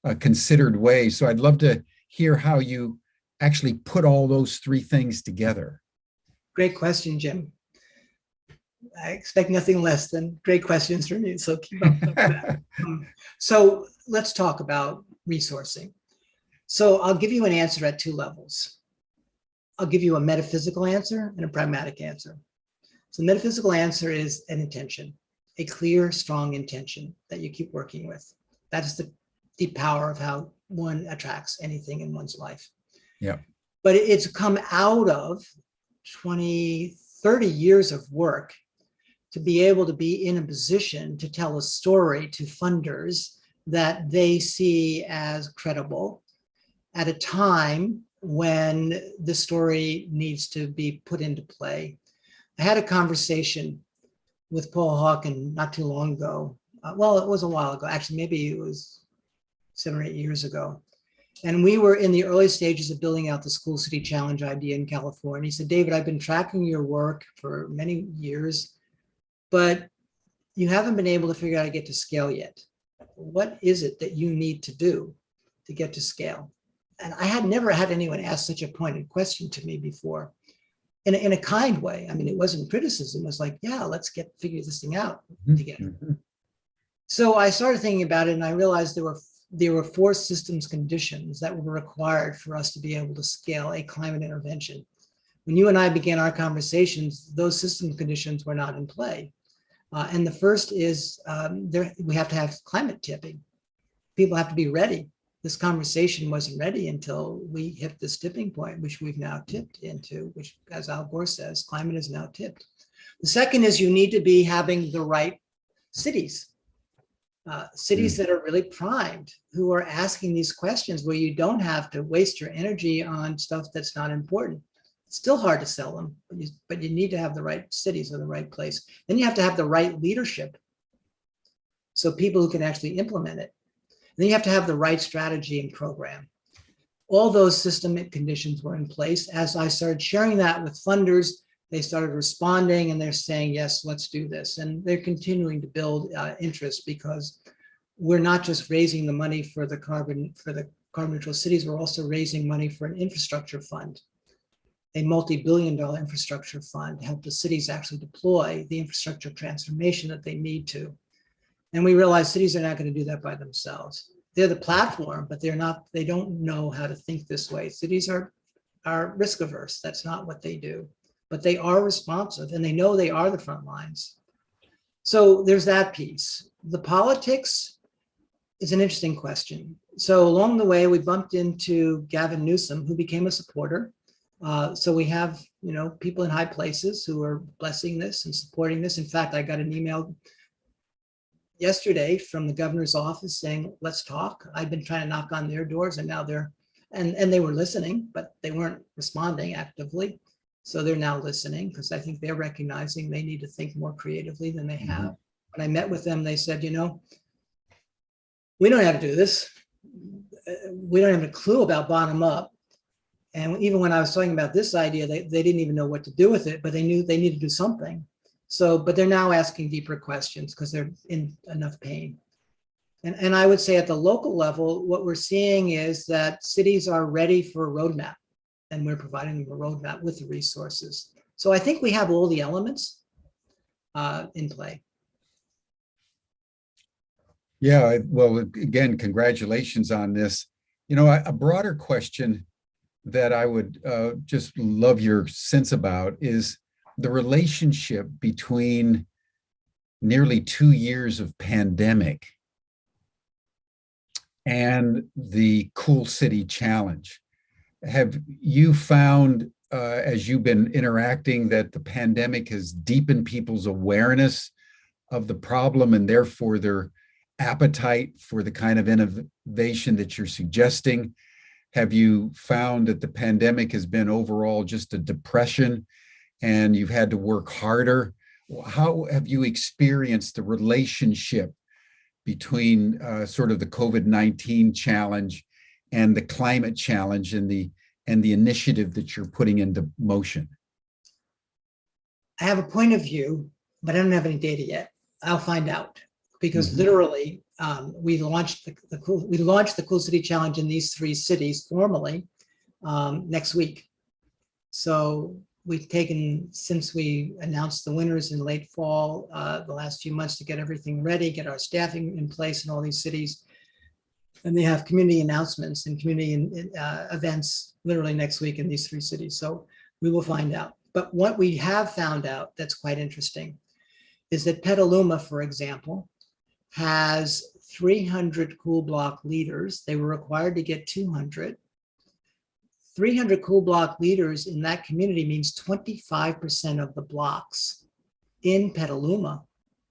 S1: a considered way. So I'd love to hear how you actually put all those three things together.
S2: Great question, Jim. I expect nothing less than great questions from you, so keep up with that. So let's talk about resourcing. So I'll give you an answer at two levels. I'll give you a metaphysical answer and a pragmatic answer. So the metaphysical answer is an intention, a clear, strong intention that you keep working with. That is the deep power of how one attracts anything in one's life.
S1: Yeah.
S2: But it's come out of 20, 30 years of work to be able to be in a position to tell a story to funders that they see as credible at a time when the story needs to be put into play. I had a conversation with Paul Hawken not too long ago. Well, it was a while ago. Actually, maybe it was 7 or 8 years ago. And we were in the early stages of building out the School City Challenge idea in California. He said, David, I've been tracking your work for many years, but you haven't been able to figure out how to get to scale yet. What is it that you need to do to get to scale? And I had never had anyone ask such a pointed question to me before, in a kind way. I mean, it wasn't criticism. It was like, yeah, let's figure this thing out together. Mm-hmm. So I started thinking about it, and I realized there were 4 systems conditions that were required for us to be able to scale a climate intervention. When you and I began our conversations, those system conditions were not in play. And the first is we have to have climate tipping. People have to be ready. This conversation wasn't ready until we hit this tipping point, which we've now tipped into, which, as Al Gore says, climate is now tipped. The second is you need to be having the right cities. Cities that are really primed, who are asking these questions where you don't have to waste your energy on stuff that's not important. It's still hard to sell them, but you need to have the right cities in the right place. Then you have to have the right leadership, so people who can actually implement it. And then you have to have the right strategy and program. All those system conditions were in place. As I started sharing that with funders, they started responding and they're saying, yes, let's do this. And they're continuing to build interest, because we're not just raising the money for the carbon neutral cities, we're also raising money for an infrastructure fund, a multi-billion-dollar infrastructure fund to help the cities actually deploy the infrastructure transformation that they need to. And we realize cities are not going to do that by themselves. They're the platform, but they don't know how to think this way. Cities are risk averse. That's not what they do. But they are responsive, and they know they are the front lines. So there's that piece. The politics is an interesting question. So along the way, we bumped into Gavin Newsom, who became a supporter. So we have, people in high places who are blessing this and supporting this. In fact, I got an email yesterday from the governor's office saying, let's talk. I've been trying to knock on their doors, and now and they were listening, but they weren't responding actively. So they're now listening, because I think they're recognizing they need to think more creatively than they have. When I met with them, they said, we don't have to do this. We don't have a clue about bottom up. And even when I was talking about this idea, they didn't even know what to do with it, but they knew they needed to do something. So, but they're now asking deeper questions because they're in enough pain. And I would say at the local level, what we're seeing is that cities are ready for a roadmap, and we're providing them a roadmap with the resources. So I think we have all the elements in play.
S1: Yeah, well, again, congratulations on this. A broader question that I would just love your sense about is the relationship between nearly 2 years of pandemic and the Cool City Challenge. Have you found, as you've been interacting, that the pandemic has deepened people's awareness of the problem and therefore their appetite for the kind of innovation that you're suggesting? Have you found that the pandemic has been overall just a depression and you've had to work harder? How have you experienced the relationship between sort of the COVID-19 challenge and the climate challenge and the initiative that you're putting into motion?
S2: I have a point of view, but I don't have any data yet. I'll find out, because literally we launched the Cool City Challenge in these 3 cities formally next week. So we've taken, since we announced the winners in late fall, the last few months to get everything ready, get our staffing in place in all these cities. And they have community announcements and community events literally next week in these 3 cities. So we will find out. But what we have found out that's quite interesting is that Petaluma, for example, has 300 Cool Block leaders. They were required to get 200. 300 Cool Block leaders in that community means 25% of the blocks in Petaluma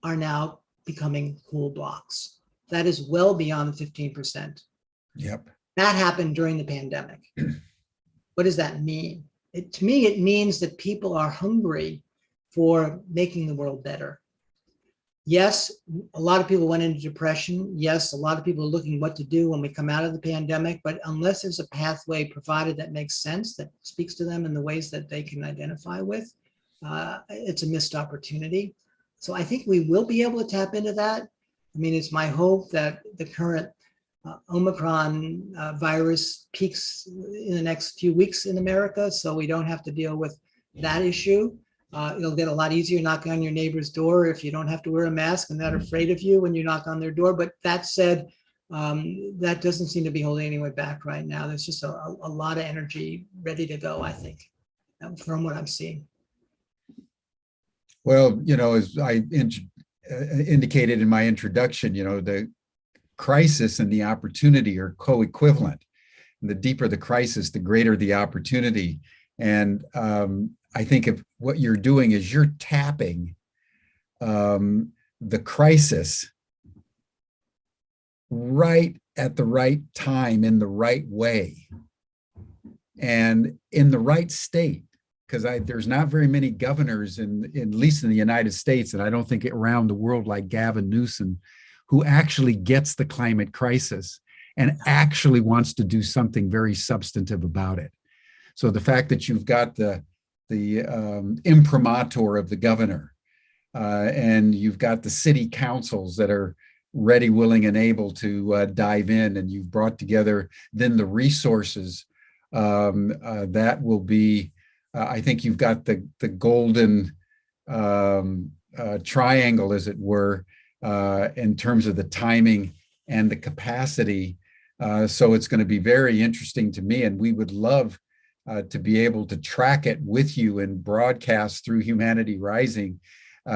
S2: are now becoming Cool Blocks. That is well beyond the 15%.
S1: Yep.
S2: That happened during the pandemic. What does that mean? To me, it means that people are hungry for making the world better. Yes, a lot of people went into depression. Yes, a lot of people are looking what to do when we come out of the pandemic, but unless there's a pathway provided that makes sense, that speaks to them in the ways that they can identify with, it's a missed opportunity. So I think we will be able to tap into that. I mean, it's my hope that the current Omicron virus peaks in the next few weeks in America, so we don't have to deal with that issue. It'll get a lot easier knocking on your neighbor's door if you don't have to wear a mask and they're not afraid of you when you knock on their door. But that said, that doesn't seem to be holding anyone back right now. There's just a lot of energy ready to go, I think, from what I'm seeing.
S1: Well, as I indicated in my introduction, the crisis and the opportunity are co-equivalent. And the deeper the crisis, the greater the opportunity. And I think if what you're doing is you're tapping the crisis right at the right time, in the right way, and in the right state. Because there's not very many governors, at least in the United States, and I don't think around the world, like Gavin Newsom, who actually gets the climate crisis and actually wants to do something very substantive about it. So the fact that you've got the imprimatur of the governor, and you've got the city councils that are ready, willing, and able to dive in, and you've brought together then the resources that will be, I think you've got the golden triangle, as it were, in terms of the timing and the capacity. So it's going to be very interesting to me, and we would love to be able to track it with you and broadcast through Humanity Rising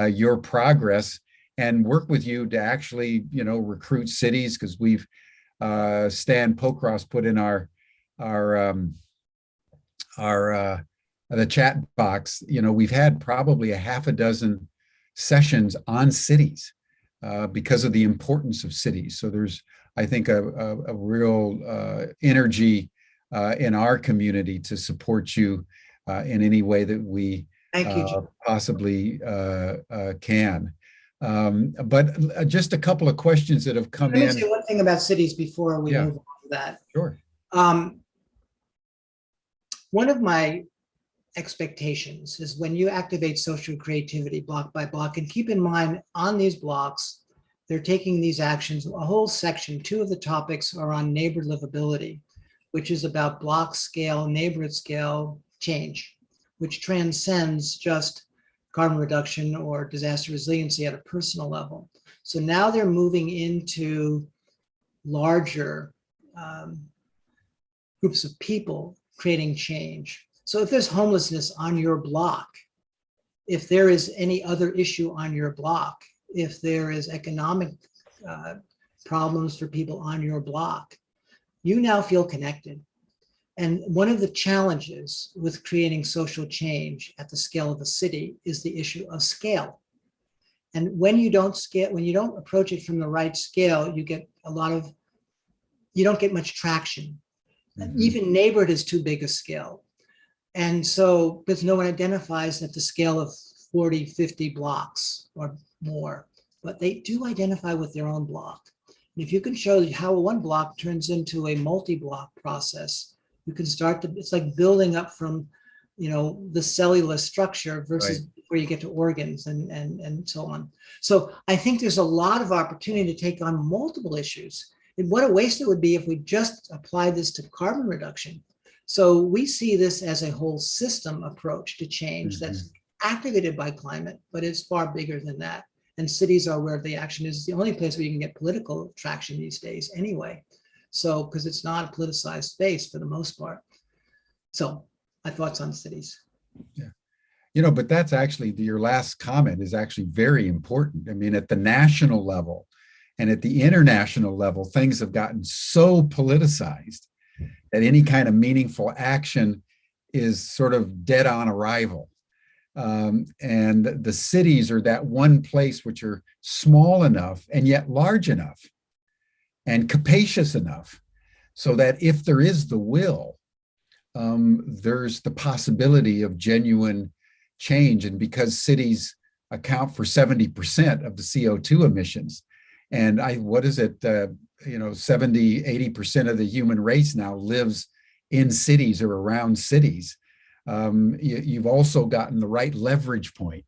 S1: your progress, and work with you to actually, recruit cities, because we've Stan Pokros put in the chat box. We've had probably a half a dozen sessions on cities because of the importance of cities. So there's, I think, a real energy in our community to support you in any way that we possibly can. But just a couple of questions that have come in.
S2: Let me say one thing about cities before we move on to that.
S1: Sure.
S2: One of my expectations is when you activate social creativity block by block, and keep in mind on these blocks, they're taking these actions, a whole section, 2 of the topics are on neighborhood livability, which is about block scale, neighborhood scale change, which transcends just carbon reduction or disaster resiliency at a personal level. So now they're moving into larger groups of people creating change. So if there's homelessness on your block, if there is any other issue on your block, if there is economic problems for people on your block, you now feel connected. And one of the challenges with creating social change at the scale of a city is the issue of scale. And when you don't approach it from the right scale, you don't get much traction. Mm-hmm. Even neighborhood is too big a scale. And so, because no one identifies at the scale of 40, 50 blocks or more, but they do identify with their own block. And if you can show how one block turns into a multi-block process, you can it's like building up from, the cellular structure versus right. Where you get to organs and so on. So I think there's a lot of opportunity to take on multiple issues. And what a waste it would be if we just applied this to carbon reduction. So we see this as a whole system approach to change mm-hmm. that's activated by climate, but it's far bigger than that. And cities are where the action is. It's the only place where you can get political traction these days anyway. So, because it's not a politicized space for the most part. So my thoughts on cities.
S1: Yeah. But that's actually, your last comment is actually very important. I mean, at the national level and at the international level, things have gotten so politicized that any kind of meaningful action is sort of dead on arrival. And the cities are that one place which are small enough and yet large enough and capacious enough so that if there is the will, there's the possibility of genuine change. And because cities account for 70% of the CO2 emissions, and 70, 80% of the human race now lives in cities or around cities. You've also gotten the right leverage point.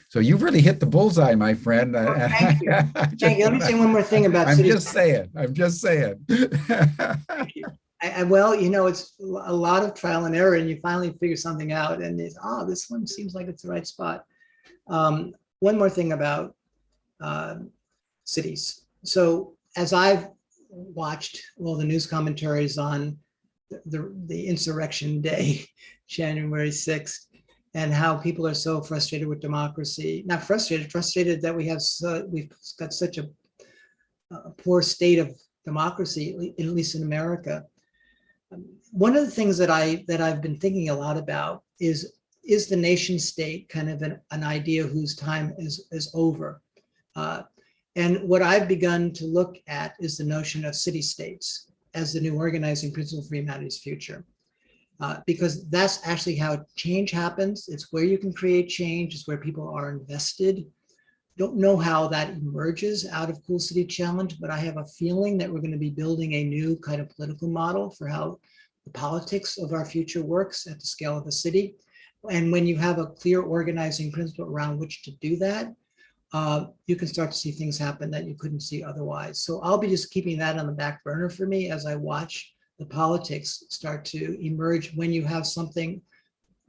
S1: So you've really hit the bullseye, my friend.
S2: Oh, thank you. Thank you. Let me say one more thing about cities.
S1: I'm just saying.
S2: Thank you. It's a lot of trial and error, and you finally figure something out, and this one seems like it's the right spot. One more thing about cities. So as I've watched all the news commentaries on the insurrection day, January 6th, and how people are so frustrated with democracy, not frustrated that we've got such a poor state of democracy, at least in America. One of the things that I've been thinking a lot about is the nation state kind of an idea whose time is over. And what I've begun to look at is the notion of city-states as the new organizing principle for humanity's future. Because that's actually how change happens. It's where you can create change. It's where people are invested. Don't know how that emerges out of Cool City Challenge, but I have a feeling that we're going to be building a new kind of political model for how the politics of our future works at the scale of the city. And when you have a clear organizing principle around which to do that, you can start to see things happen that you couldn't see otherwise. So I'll be just keeping that on the back burner for me as I watch the politics start to emerge when you have something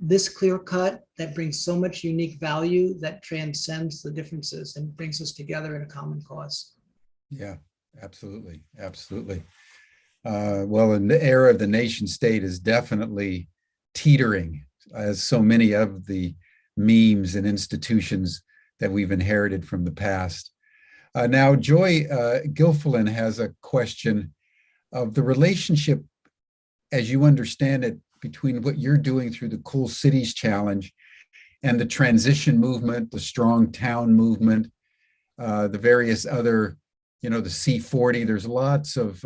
S2: this clear cut that brings so much unique value that transcends the differences and brings us together in a common cause.
S1: Yeah, absolutely. Absolutely. Well, in the era of the nation state is definitely teetering, as so many of the memes and institutions that we've inherited from the past. Now, Joy Gilfillan has a question of the relationship, as you understand it, between what you're doing through the Cool Cities Challenge and the transition movement, the strong town movement, the various other, the C40. There's lots of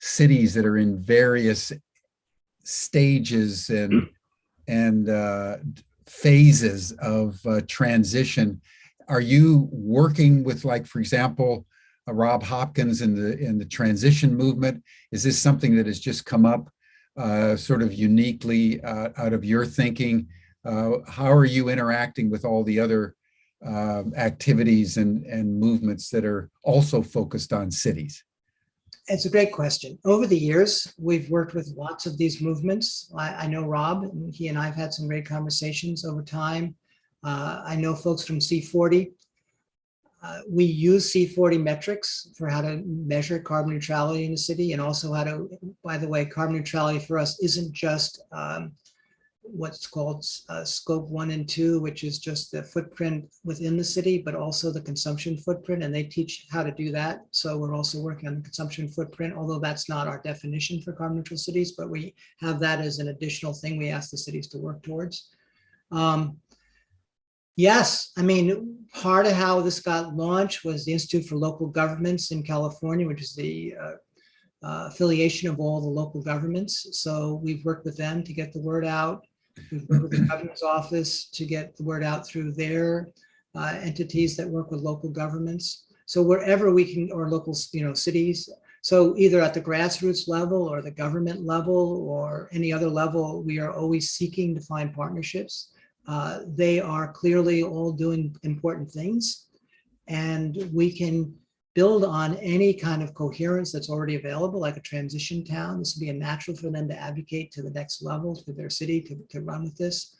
S1: cities that are in various stages and phases of transition. Are you working with, like, for example, Rob Hopkins in the transition movement? Is this something that has just come up sort of uniquely out of your thinking? How are you interacting with all the other activities and movements that are also focused on cities?
S2: It's a great question. Over the years, we've worked with lots of these movements. I know Rob, and he and I have had some great conversations over time. I know folks from C40. We use C40 metrics for how to measure carbon neutrality in the city, and also how to, by the way, carbon neutrality for us isn't just what's called scope 1 and 2, which is just the footprint within the city, but also the consumption footprint, and they teach how to do that. So we're also working on the consumption footprint, although that's not our definition for carbon neutral cities, but we have that as an additional thing we ask the cities to work towards. Yes, I mean, part of how this got launched was the Institute for Local Governments in California, which is the affiliation of all the local governments. So we've worked with them to get the word out. We've worked with the governor's office to get the word out through their entities that work with local governments. So wherever we can, or local, cities. So either at the grassroots level or the government level or any other level, we are always seeking to find partnerships. They are clearly all doing important things, and we can build on any kind of coherence that's already available, like a transition town. This would be a natural for them to advocate to the next level, to their city, to run with this.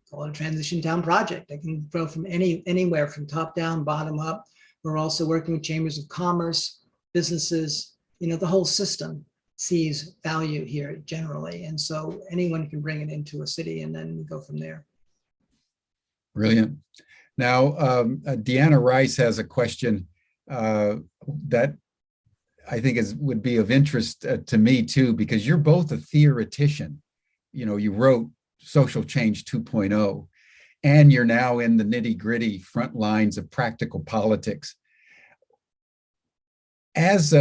S2: Call it a transition town project. It can grow from anywhere, from top down, bottom up. We're also working with chambers of commerce, businesses, the whole system sees value here generally. And so anyone can bring it into a city and then go from there.
S1: Brilliant. Now, Deanna Rice has a question that I think would be of interest to me too, because you're both a theoretician. You wrote Social Change 2.0, and you're now in the nitty-gritty front lines of practical politics. As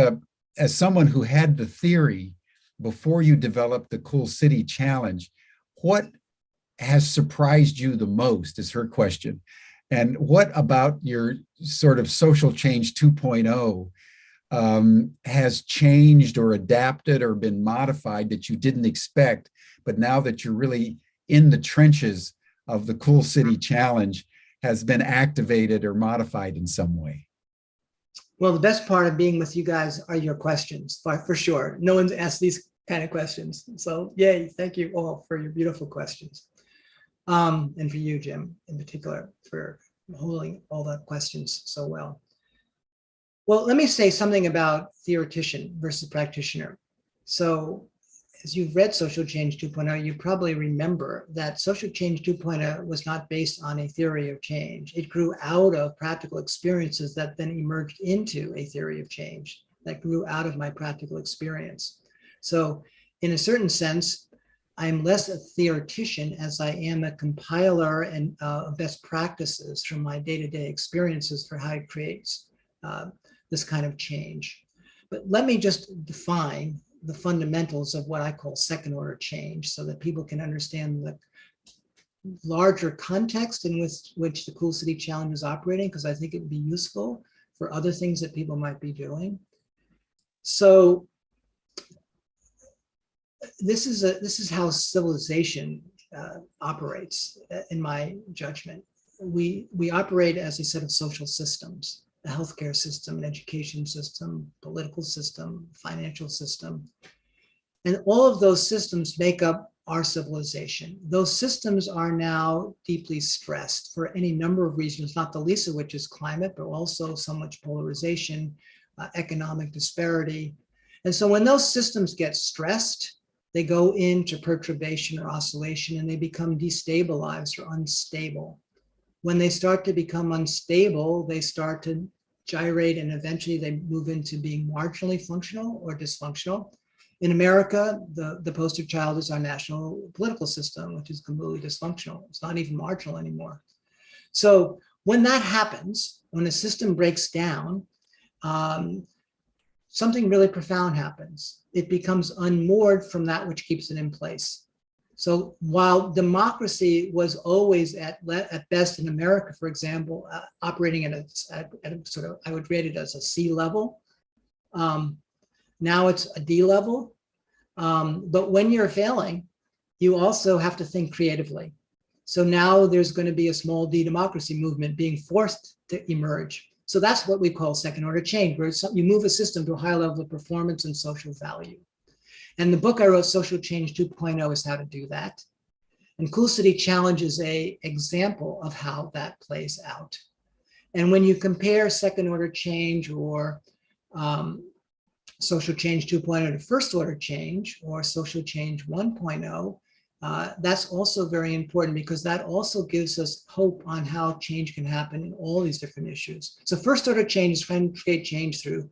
S1: someone who had the theory before you developed the Cool City Challenge, what has surprised you the most is her question. And what about your sort of Social Change 2.0 has changed or adapted or been modified that you didn't expect, but now that you're really in the trenches of the Cool City Challenge has been activated or modified in some way?
S2: Well, the best part of being with you guys are your questions, for sure. No one's asked these kind of questions. So yay, thank you all for your beautiful questions. And for you, Jim, in particular, for holding all the questions so well. Well, let me say something about theoretician versus practitioner. So as you've read Social Change 2.0, you probably remember that Social Change 2.0 was not based on a theory of change. It grew out of practical experiences that then emerged into a theory of change that grew out of my practical experience. So in a certain sense, I'm less a theoretician as I am a compiler and best practices from my day-to-day experiences for how it creates this kind of change. But let me just define the fundamentals of what I call second order change so that people can understand the larger context in which the Cool City Challenge is operating, because I think it would be useful for other things that people might be doing. So this is how civilization operates, in my judgment. We operate as a set of social systems, the healthcare system, an education system, political system, financial system. And all of those systems make up our civilization. Those systems are now deeply stressed for any number of reasons, not the least of which is climate, but also so much polarization, economic disparity. And so when those systems get stressed, they go into perturbation or oscillation and they become destabilized or unstable. When they start to become unstable, they start to gyrate and eventually they move into being marginally functional or dysfunctional. In America, the poster child is our national political system, which is completely dysfunctional. It's not even marginal anymore. So when that happens, when a system breaks down, something really profound happens. It becomes unmoored from that which keeps it in place. So while democracy was always at best in America, for example, operating at a sort of, I would rate it as a C level. Now it's a D level. But when you're failing, you also have to think creatively. So now there's going to be a small d democracy movement being forced to emerge. So that's what we call second order change, where you move a system to a high level of performance and social value. And the book I wrote, Social Change 2.0, is how to do that. And Cool City Challenge is an example of how that plays out. And when you compare second order change or Social Change 2.0 to first order change or Social Change 1.0, That's also very important because that also gives us hope on how change can happen in all these different issues. So first order change is trying to create change through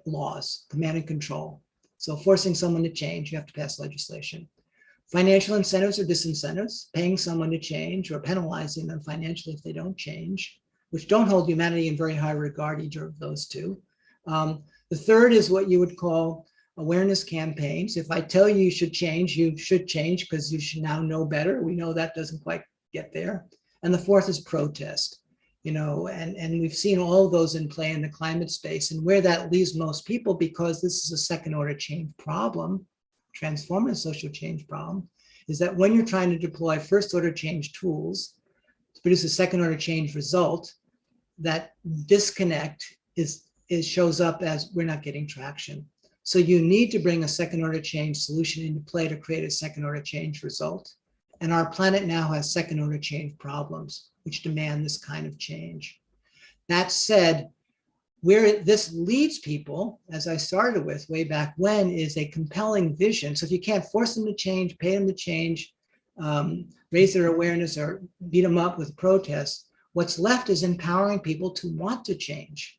S2: laws, command and control. So forcing someone to change, you have to pass legislation. Financial incentives or disincentives, paying someone to change or penalizing them financially if they don't change, which don't hold humanity in very high regard, either of those two. The third is what you would call awareness campaigns. If I tell you should change, you should change because you should now know better. We know that doesn't quite get there. And the fourth is protest, and we've seen all of those in play in the climate space, and where that leaves most people, because this is a second order change problem, transformative social change problem, is that when you're trying to deploy first order change tools to produce a second order change result, that disconnect shows up as we're not getting traction. So you need to bring a second order change solution into play to create a second order change result. And our planet now has second order change problems, which demand this kind of change. That said, where this leads people, as I started with way back when, is a compelling vision. So if you can't force them to change, pay them to change, raise their awareness or beat them up with protests, what's left is empowering people to want to change.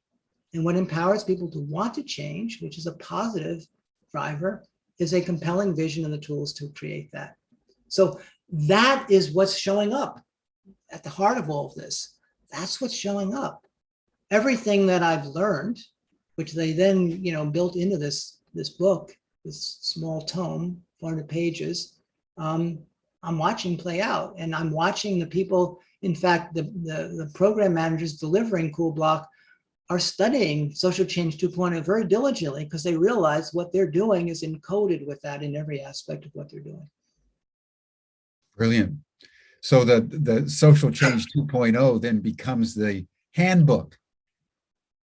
S2: And what empowers people to want to change, which is a positive driver, is a compelling vision and the tools to create that. So that is what's showing up at the heart of all of this. That's what's showing up. Everything that I've learned, which they then, built into this book, this small tome, 400 pages, I'm watching play out, and I'm watching the people. In fact, the program managers delivering Cool Block are studying Social Change 2.0 very diligently because they realize what they're doing is encoded with that in every aspect of what they're doing.
S1: Brilliant. So the Social Change 2.0 then becomes the handbook,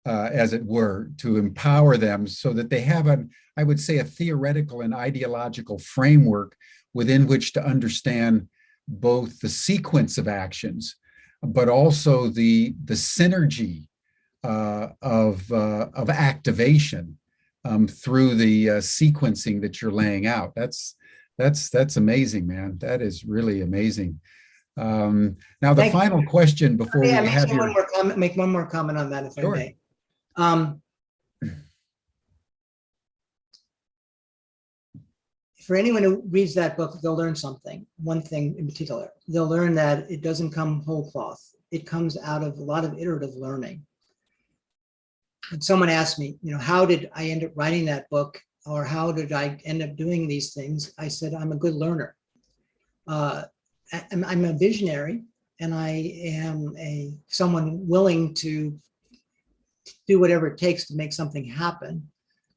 S1: as it were, to empower them so that they have I would say, a theoretical and ideological framework within which to understand both the sequence of actions, but also the synergy of activation through the sequencing that you're laying out. That's amazing, man. That is really amazing. Now, the final question before we have your...
S2: Make one more comment on that, if I may. For anyone who reads that book, they'll learn something. One thing in particular, they'll learn that it doesn't come whole cloth. It comes out of a lot of iterative learning. And someone asked me, how did I end up writing that book, or how did I end up doing these things? I said, I'm a good learner. I'm a visionary, and I am someone willing to do whatever it takes to make something happen,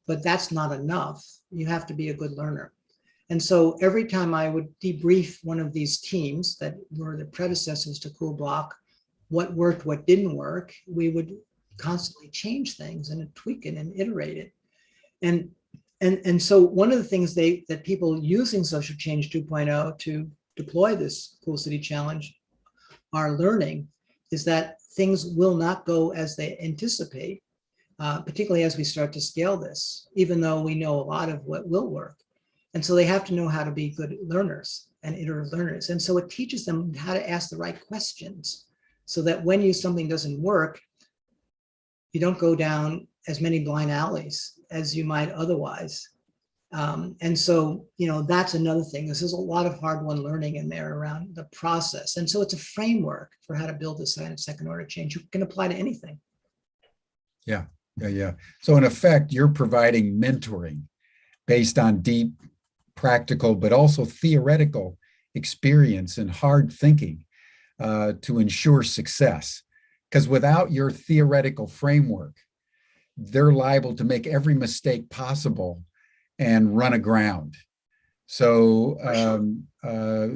S2: but that's not enough. You have to be a good learner. And so every time I would debrief one of these teams that were the predecessors to Cool Block, what worked, what didn't work, we would constantly change things and tweak it and iterate it. And so one of the things that people using Social Change 2.0 to deploy this Cool City Challenge are learning is that things will not go as they anticipate, particularly as we start to scale this, even though we know a lot of what will work. And so they have to know how to be good learners and iterative learners. And so it teaches them how to ask the right questions so that when something doesn't work, you don't go down as many blind alleys as you might otherwise. And so, that's another thing. This is a lot of hard-won learning in there around the process. And so it's a framework for how to build this kind of second order change. You can apply to anything.
S1: Yeah. So in effect, you're providing mentoring based on deep practical, but also theoretical experience and hard thinking to ensure success. Because without your theoretical framework, they're liable to make every mistake possible and run aground. So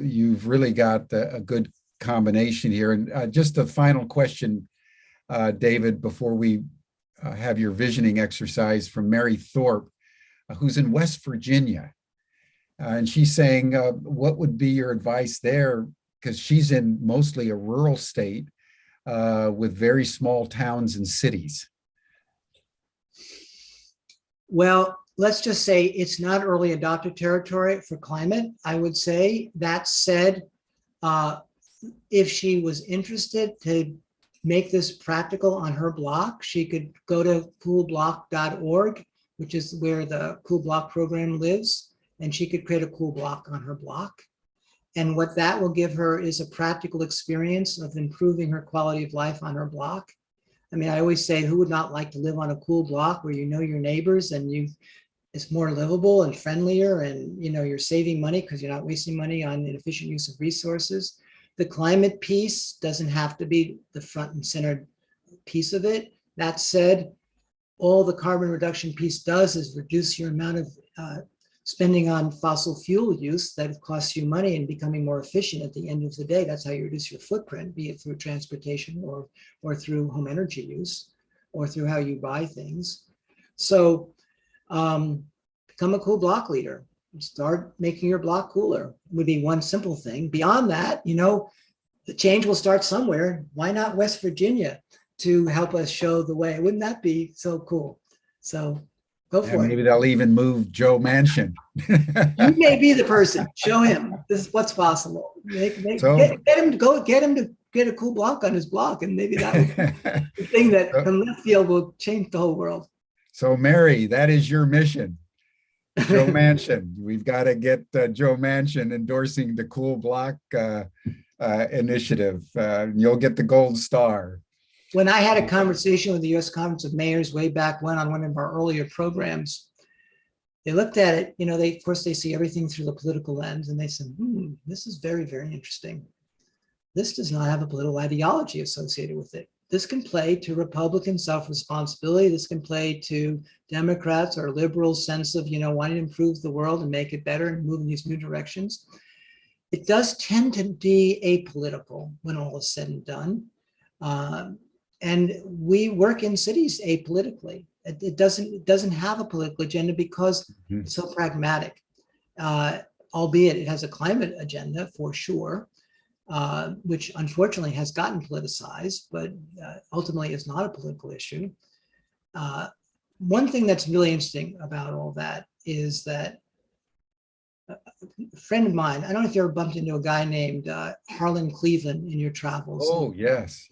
S1: you've really got a good combination here. And just a final question, David, before we have your visioning exercise from Mary Thorpe, who's in West Virginia. And she's saying, what would be your advice there? Because she's in mostly a rural state with very small towns and cities.
S2: Well, let's just say it's not early adopter territory for climate, I would say. That said, if she was interested to make this practical on her block, she could go to coolblock.org, which is where the Cool Block program lives, and she could create a cool block on her block. And what that will give her is a practical experience of improving her quality of life on her block. I mean, I always say, who would not like to live on a cool block where you know your neighbors and it's more livable and friendlier, and you're saving money because you're not wasting money on inefficient use of resources. The climate piece doesn't have to be the front and center piece of it. That said, all the carbon reduction piece does is reduce your amount of spending on fossil fuel use that costs you money and becoming more efficient at the end of the day. That's how you reduce your footprint, be it through transportation or through home energy use or through how you buy things. So become a cool block leader. Start making your block cooler would be one simple thing. Beyond that, the change will start somewhere. Why not West Virginia to help us show the way? Wouldn't that be so cool? So go for it.
S1: Maybe they'll even move Joe Manchin.
S2: You may be the person. Show him this is what's possible. Get him to get a cool block on his block, and maybe that will be the thing that from left field will change the whole world.
S1: So Mary, that is your mission. Joe Manchin. We've got to get Joe Manchin endorsing the Cool Block initiative. You'll get the gold star.
S2: When I had a conversation with the U.S. Conference of Mayors way back when on one of our earlier programs, they looked at it, of course, they see everything through the political lens, and they said, this is very, very interesting. This does not have a political ideology associated with it. This can play to Republican self-responsibility. This can play to Democrats or liberals' sense of, wanting to improve the world and make it better and move in these new directions. It does tend to be apolitical when all is said and done. And we work in cities apolitically. It doesn't have a political agenda because it's so pragmatic, albeit it has a climate agenda for sure. Which unfortunately has gotten politicized, but ultimately is not a political issue. One thing that's really interesting about all that is that a friend of mine, I don't know if you ever bumped into a guy named Harlan Cleveland in your travels.
S1: Oh, yes.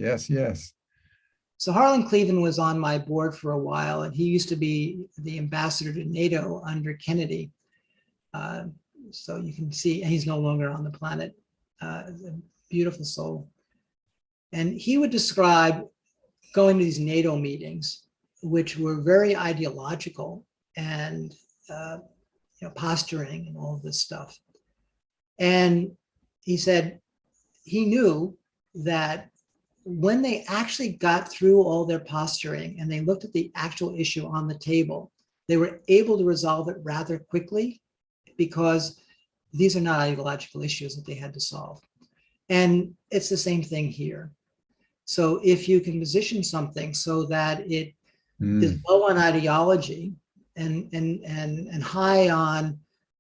S2: So Harlan Cleveland was on my board for a while, and he used to be the ambassador to NATO under Kennedy. So you can see, and he's no longer on the planet. A beautiful soul. And he would describe going to these NATO meetings, which were very ideological and posturing and all of this stuff. And he said he knew that when they actually got through all their posturing and they looked at the actual issue on the table, they were able to resolve it rather quickly because these are not ideological issues that they had to solve. And it's the same thing here. So if you can position something so that it is low on ideology and high on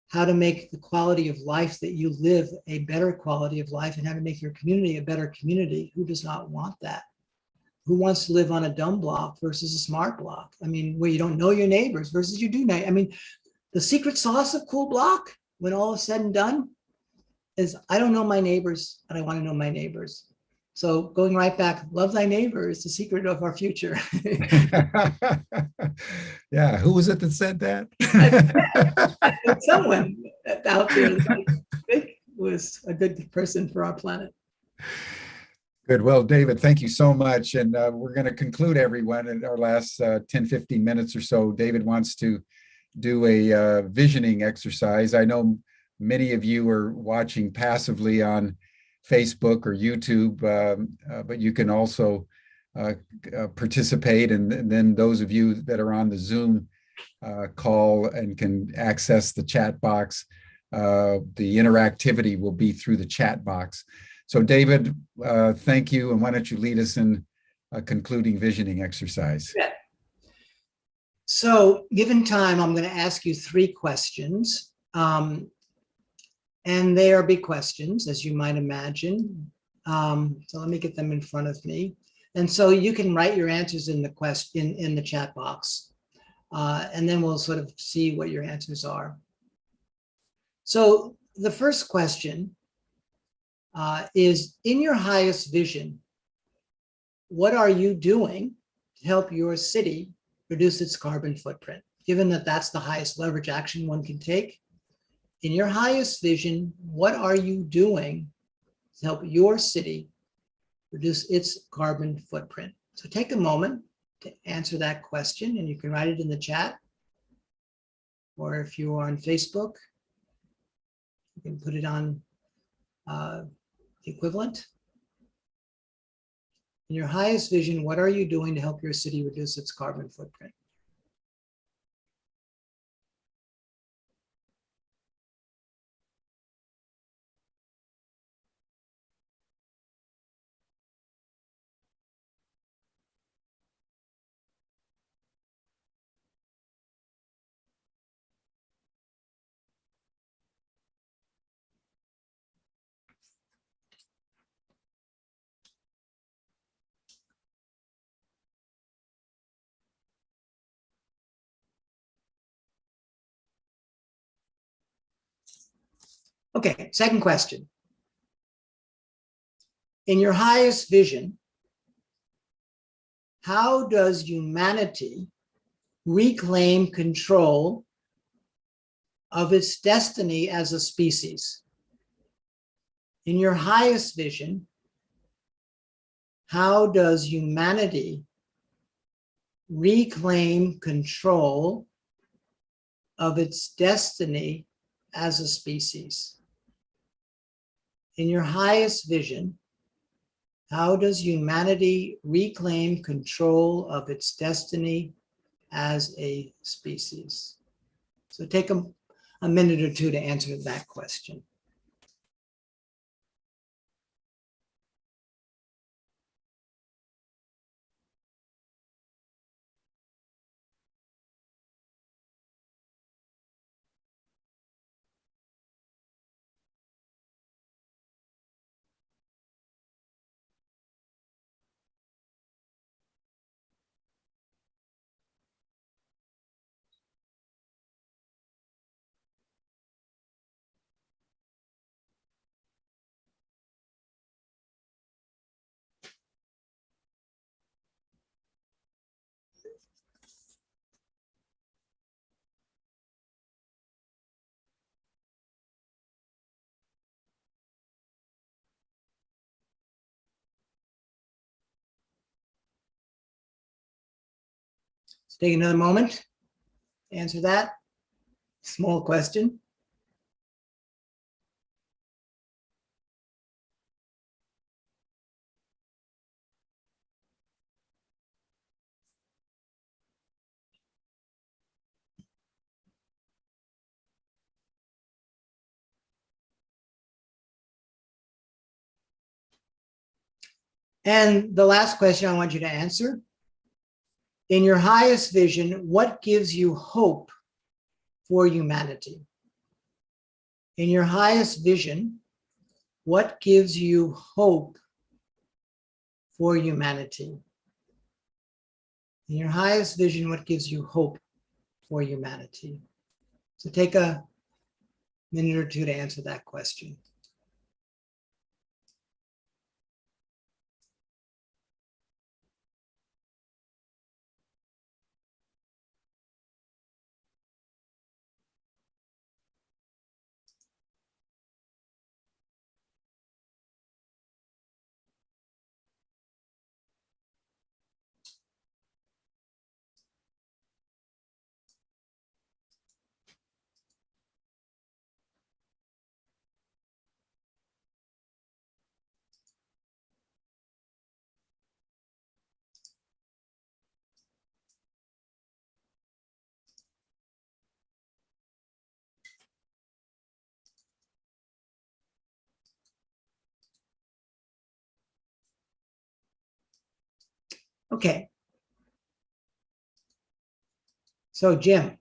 S2: how to make the quality of life that you live a better quality of life and how to make your community a better community, who does not want that? Who wants to live on a dumb block versus a smart block? I mean, where you don't know your neighbors versus you do know. I mean, the secret sauce of Cool Block, when all is said and done, is I don't know my neighbors, and I want to know my neighbors. So going right back, love thy neighbor is the secret of our future.
S1: Yeah, who was it that said that?
S2: Someone out there that I think was a good person for our planet.
S1: Good. Well, David, thank you so much. And we're going to conclude, everyone, in our last 10, 15 minutes or so. David wants to do a visioning exercise. I know many of you are watching passively on Facebook or YouTube, but you can also participate. And then those of you that are on the Zoom call and can access the chat box, the interactivity will be through the chat box. So David, thank you. And why don't you lead us in a concluding visioning exercise?
S2: Yeah. So given time, I'm going to ask you 3 questions. And they are big questions, as you might imagine. So let me get them in front of me. And so you can write your answers in the in the chat box. And then we'll sort of see what your answers are. So the first question is, in your highest vision, what are you doing to help your city reduce its carbon footprint? Given that that's the highest leverage action one can take, in your highest vision, what are you doing to help your city reduce its carbon footprint? So take a moment to answer that question, and you can write it in the chat. Or if you are on Facebook, you can put it on the equivalent. In your highest vision, what are you doing to help your city reduce its carbon footprint? Okay, second question. In your highest vision, how does humanity reclaim control of its destiny as a species? In your highest vision, how does humanity reclaim control of its destiny as a species? In your highest vision, how does humanity reclaim control of its destiny as a species? So take a minute or two to answer that question. Let's take another moment to answer that small question. And the last question I want you to answer: in your highest vision, what gives you hope for humanity? In your highest vision, what gives you hope for humanity? In your highest vision, what gives you hope for humanity? So take a minute or two to answer that question. Okay. So Jim.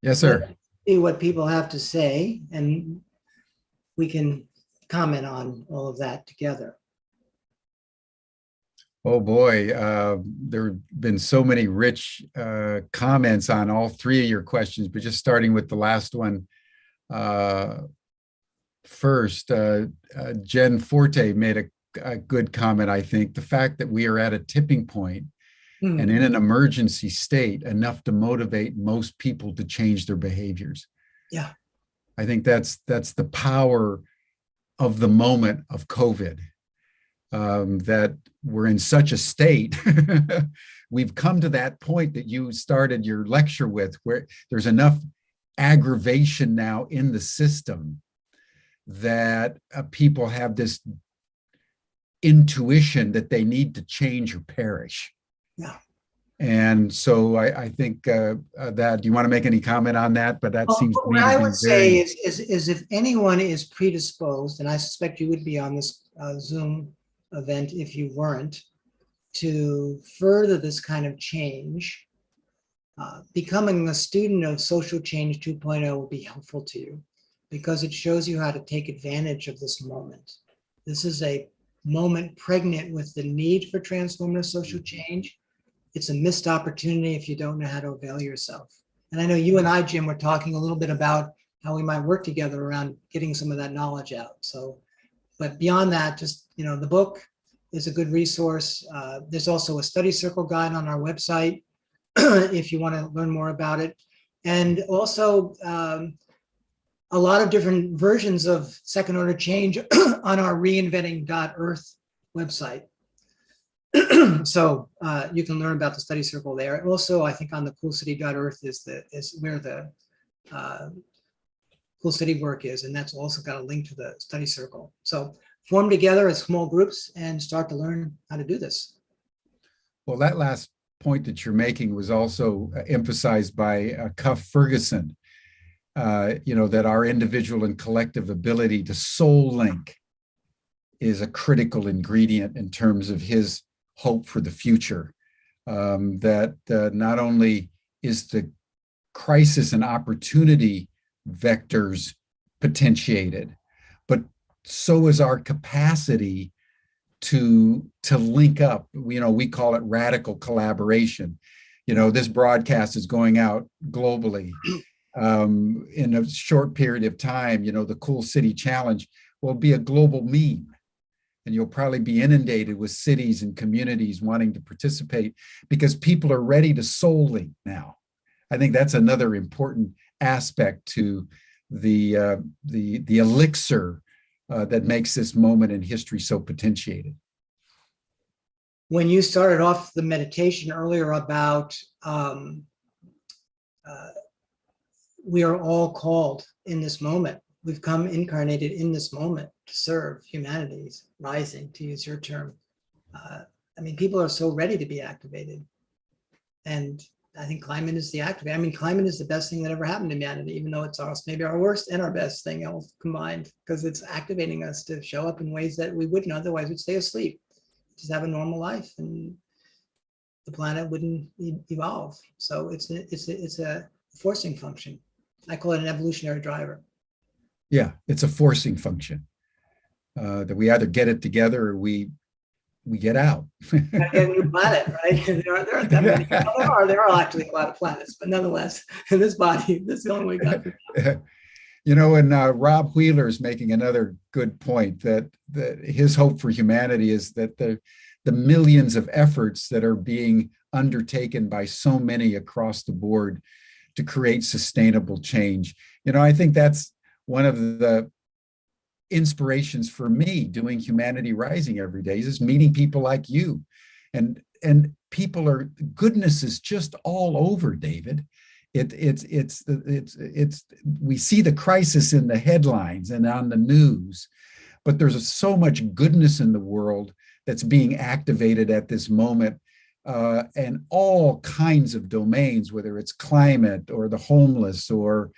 S1: Yes, sir.
S2: Let's see what people have to say, and we can comment on all of that together.
S1: Oh boy, there have been so many rich comments on all three of your questions, but just starting with the last one uh, first, Jen Forte made a good comment, I think. The fact that we are at a tipping point and
S2: Hmm.
S1: in an emergency state enough to motivate most people to change their behaviors.
S2: Yeah.
S1: I think that's the power of the moment of COVID. That we're in such a state. We've come to that point that you started your lecture with, where there's enough aggravation now in the system that people have this intuition that they need to change or perish.
S2: Yeah.
S1: And so I think that, do you want to make any comment on that? But that
S2: Well,
S1: seems to
S2: what
S1: me to
S2: I
S1: be
S2: would say
S1: very,
S2: is if anyone is predisposed, and I suspect you would be on this Zoom event if you weren't, to further this kind of change, becoming a student of Social Change 2.0 will be helpful to you because it shows you how to take advantage of this moment. This is a moment pregnant with the need for transformative social change. It's a missed opportunity if you don't know how to avail yourself. And I know you and I, Jim, were talking a little bit about how we might work together around getting some of that knowledge out. So, but beyond that, just, the book is a good resource. There's also a study circle guide on our website if you want to learn more about it. And also a lot of different versions of second order change on our reinventing.earth website. So you can learn about the study circle there. Also, I think on the coolcity.earth is where the Cool City work is, and that's also got a link to the study circle. So form together as small groups and start to learn how to do this.
S1: well, that last point that you're making was also emphasized by Cuff Ferguson, that our individual and collective ability to soul link is a critical ingredient in terms of his hope for the future. That not only is the crisis and opportunity vectors potentiated, but so is our capacity to link up. We call it radical collaboration. This broadcast is going out globally in a short period of time. The Cool City Challenge will be a global meme, and you'll probably be inundated with cities and communities wanting to participate because people are ready to soul link now. I think that's another important aspect to the elixir that makes this moment in history so potentiated.
S2: When you started off the meditation earlier about we are all called in this moment. We've come incarnated in this moment to serve humanity's rising, to use your term. People are so ready to be activated. And I think climate is the activator. Climate is the best thing that ever happened to humanity, even though it's maybe our worst and our best thing all combined, because it's activating us to show up in ways that we wouldn't otherwise. We'd stay asleep, just have a normal life, and the planet wouldn't evolve. So it's a forcing function. I call it an evolutionary driver.
S1: Yeah, it's a forcing function that we either get it together or we get out.
S2: Get a new planet, right? There aren't that many. Well, there are actually a lot of planets, but nonetheless, in this body, this is the only way we got.
S1: And Rob Wheeler is making another good point that his hope for humanity is that the millions of efforts that are being undertaken by so many across the board to create sustainable change. I think that's one of the inspirations for me doing Humanity Rising every day is meeting people like you. And goodness is just all over, David. It's we see the crisis in the headlines and on the news, but there's so much goodness in the world that's being activated at this moment, and all kinds of domains, whether it's climate or the homeless or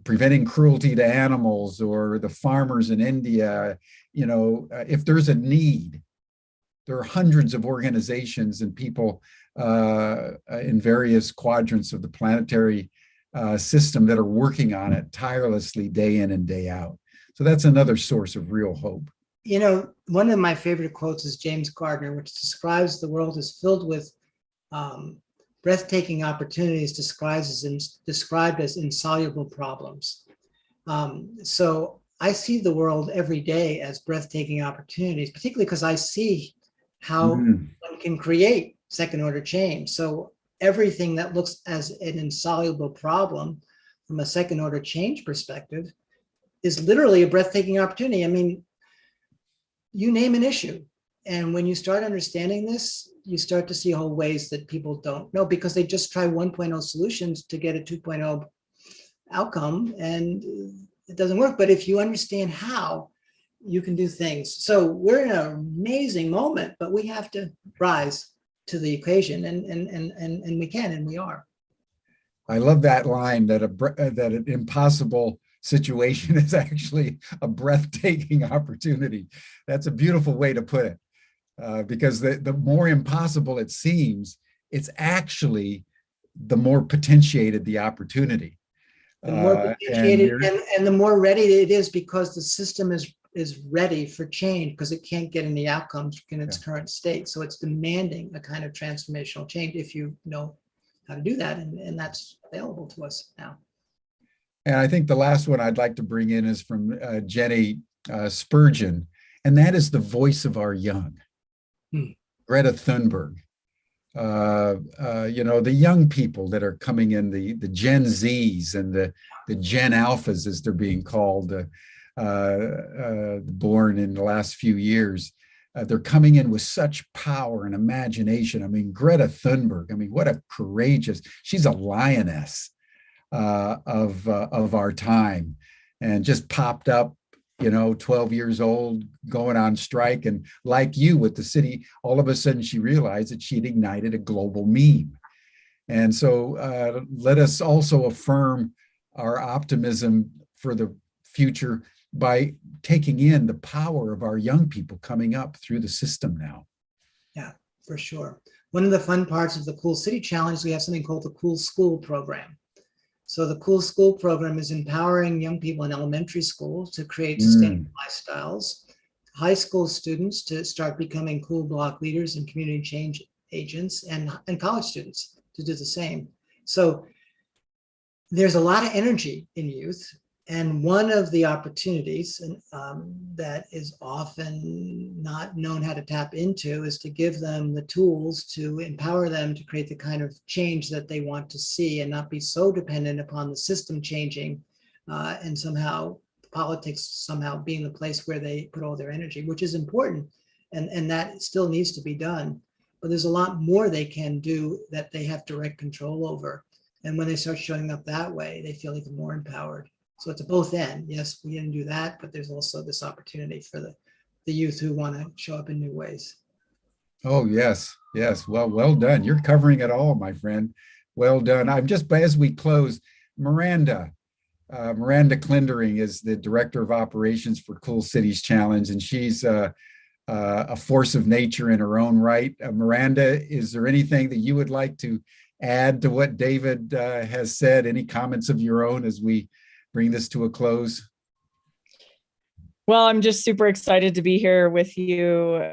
S1: preventing cruelty to animals or the farmers in India. If there's a need, there are hundreds of organizations and people in various quadrants of the planetary system that are working on it tirelessly day in and day out. So that's another source of real hope.
S2: You know, one of my favorite quotes is James Gardner, which describes the world as filled with breathtaking opportunities described as insoluble problems. So I see the world every day as breathtaking opportunities, particularly because I see how one can create second order change. So everything that looks as an insoluble problem from a second order change perspective is literally a breathtaking opportunity. I mean, you name an issue. And when you start understanding this, you start to see whole ways that people don't know because they just try 1.0 solutions to get a 2.0 outcome and it doesn't work. But if you understand how, you can do things. So we're in an amazing moment, but we have to rise to the occasion and we can, and we are.
S1: I love that line that that an impossible situation is actually a breathtaking opportunity. That's a beautiful way to put it, because the more impossible it seems, it's actually the more potentiated the opportunity.
S2: The more potentiated and the more ready it is because the system is ready for change because it can't get any outcomes in its current state. So it's demanding a kind of transformational change if you know how to do that. And that's available to us now.
S1: And I think the last one I'd like to bring in is from Jenny Spurgeon, and that is the voice of our young. Greta Thunberg. You know, the young people that are coming in, the Gen Zs and the Gen Alphas, as they're being called, born in the last few years. They're coming in with such power and imagination. I mean, Greta Thunberg, I mean, what a courageous, she's a lioness of our time, and just popped up, you know, 12 years old, going on strike. And like you with the city, all of a sudden she realized that she'd ignited a global meme. And so let us also affirm our optimism for the future by taking in the power of our young people coming up through the system now.
S2: Yeah, for sure. One of the fun parts of the Cool City Challenge, we have something called the Cool School Program. So the Cool School Program is empowering young people in elementary school to create sustainable lifestyles, high school students to start becoming cool block leaders and community change agents, and college students to do the same. So there's a lot of energy in youth. And one of the opportunities that is often not known how to tap into is to give them the tools to empower them to create the kind of change that they want to see and not be so dependent upon the system changing and somehow politics somehow being the place where they put all their energy, which is important. And that still needs to be done. But there's a lot more they can do that they have direct control over. And when they start showing up that way, they feel even more empowered. So it's a both end. Yes, we didn't do that, but there's also this opportunity for the youth who want to show up in new ways.
S1: Oh, yes. Yes. Well done. You're covering it all, my friend. Well done. I'm just, as we close, Miranda Clinton is the Director of Operations for Cool Cities Challenge, and she's a force of nature in her own right. Miranda, is there anything that you would like to add to what David has said? Any comments of your own as we bring this to a close?
S3: Well, I'm just super excited to be here with you.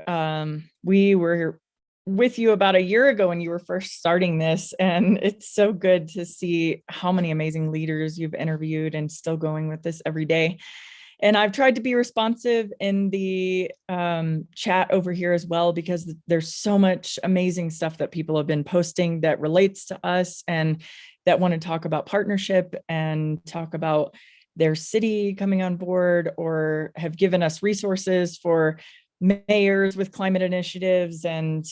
S3: We were with you about a year ago when you were first starting this, and it's so good to see how many amazing leaders you've interviewed and still going with this every day. And I've tried to be responsive in the chat over here as well, because there's so much amazing stuff that people have been posting that relates to us and that want to talk about partnership and talk about their city coming on board, or have given us resources for mayors with climate initiatives and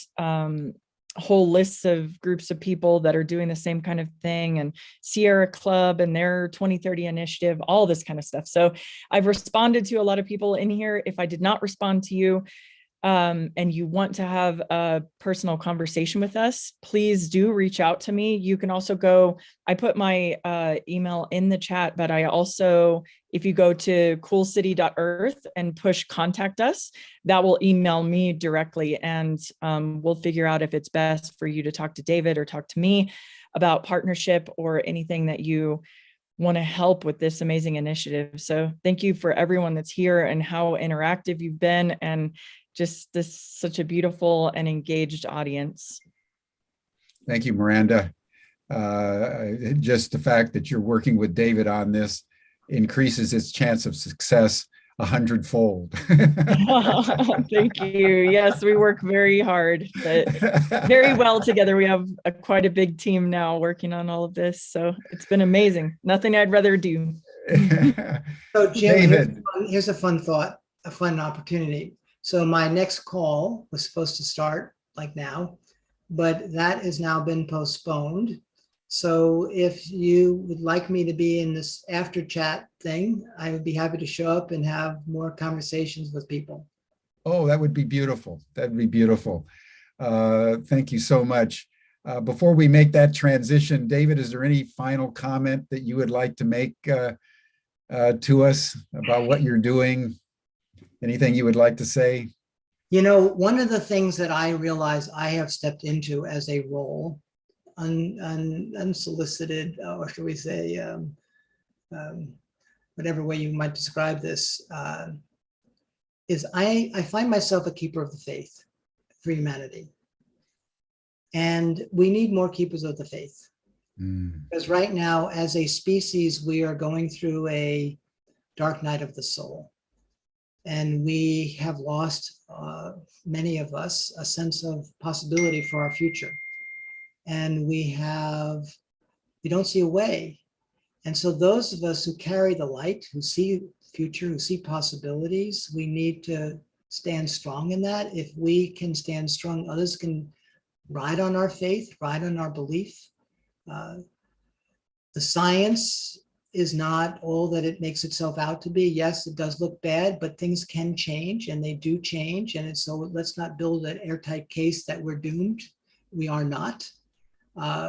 S3: whole lists of groups of people that are doing the same kind of thing, and Sierra Club and their 2030 initiative, all this kind of stuff. So I've responded to a lot of people in here. If I did not respond to you, and you want to have a personal conversation with us, please do reach out to me. You can also go, I put my email in the chat, but I also, if you go to coolcity.earth and push contact us, that will email me directly, and we'll figure out if it's best for you to talk to David or talk to me about partnership or anything that you want to help with this amazing initiative. So thank you for everyone that's here and how interactive you've been, and just this such a beautiful and engaged audience.
S1: Thank you, Miranda. Just the fact that you're working with David on this increases its chance of success 100-fold.
S3: Thank you. Yes, we work very hard, but very well together. We have quite a big team now working on all of this. So it's been amazing. Nothing I'd rather do.
S2: So Jim,
S1: David.
S2: here's a fun thought, a fun opportunity. So my next call was supposed to start like now, but that has now been postponed. So if you would like me to be in this after chat thing, I would be happy to show up and have more conversations with people.
S1: Oh, that would be beautiful. That'd be beautiful. Thank you so much. Before we make that transition, David, is there any final comment that you would like to make to us about what you're doing? Anything you would like to say?
S2: You know, one of the things that I realize I have stepped into as a role, unsolicited, or should we say, whatever way you might describe this, is I find myself a keeper of the faith for humanity. And we need more keepers of the faith. Because right now, as a species, we are going through a dark night of the soul. And we have lost, many of us, a sense of possibility for our future. And we don't see a way. And so those of us who carry the light, who see future, who see possibilities, we need to stand strong in that. If we can stand strong, others can ride on our faith, ride on our belief. The science is not all that it makes itself out to be. Yes, it does look bad, but things can change, and they do change. And so let's not build an airtight case that we're doomed. We are not.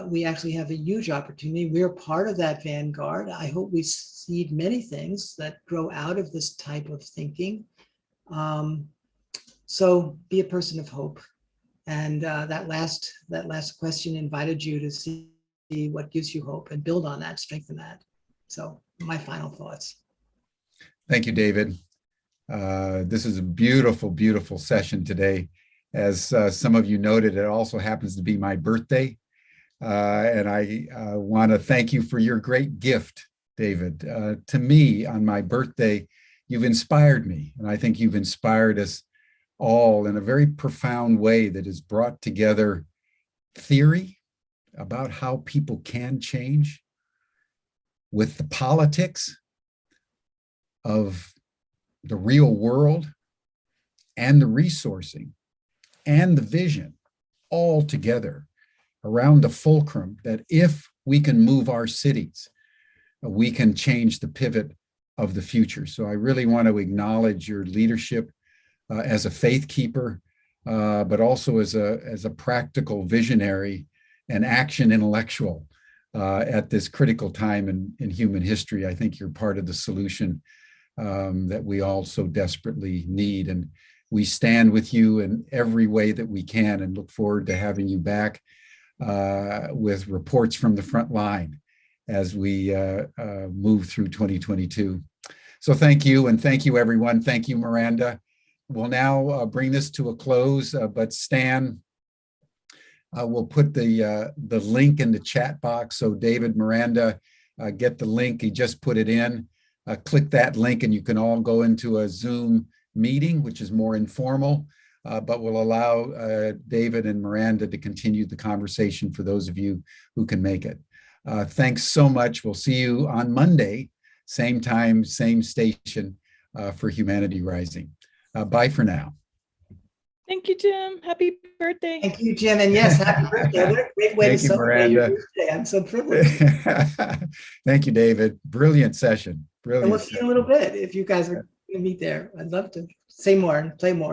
S2: We actually have a huge opportunity. We're part of that vanguard. I hope we see many things that grow out of this type of thinking. So be a person of hope. And that last question invited you to see what gives you hope and build on that, strengthen that. So my final thoughts.
S1: Thank you, David. This is a beautiful, beautiful session today. As some of you noted, it also happens to be my birthday. And I want to thank you for your great gift, David. To me, on my birthday, you've inspired me. And I think you've inspired us all in a very profound way that has brought together theory about how people can change with the politics of the real world and the resourcing and the vision all together around the fulcrum that if we can move our cities, we can change the pivot of the future. So I really want to acknowledge your leadership as a faith keeper, but also as a practical visionary and action intellectual at this critical time in human history. I think you're part of the solution that we all so desperately need. And we stand with you in every way that we can and look forward to having you back with reports from the front line as we move through 2022. So thank you, and thank you, everyone. Thank you, Miranda. We'll now bring this to a close, but Stan will put the link in the chat box. So David, Miranda, get the link. He just put it in. Click that link and you can all go into a Zoom meeting, which is more informal, but will allow David and Miranda to continue the conversation for those of you who can make it. Thanks so much. We'll see you on Monday, same time, same station for Humanity Rising. Bye for now.
S3: Thank you, Jim. Happy birthday.
S2: Thank you, Jim. And yes, happy birthday. What a great way to celebrate your birthday. I'm so privileged.
S1: Thank you, David. Brilliant session. Brilliant.
S2: And we'll see you in a little bit if you guys are going to meet there. I'd love to say more and play more.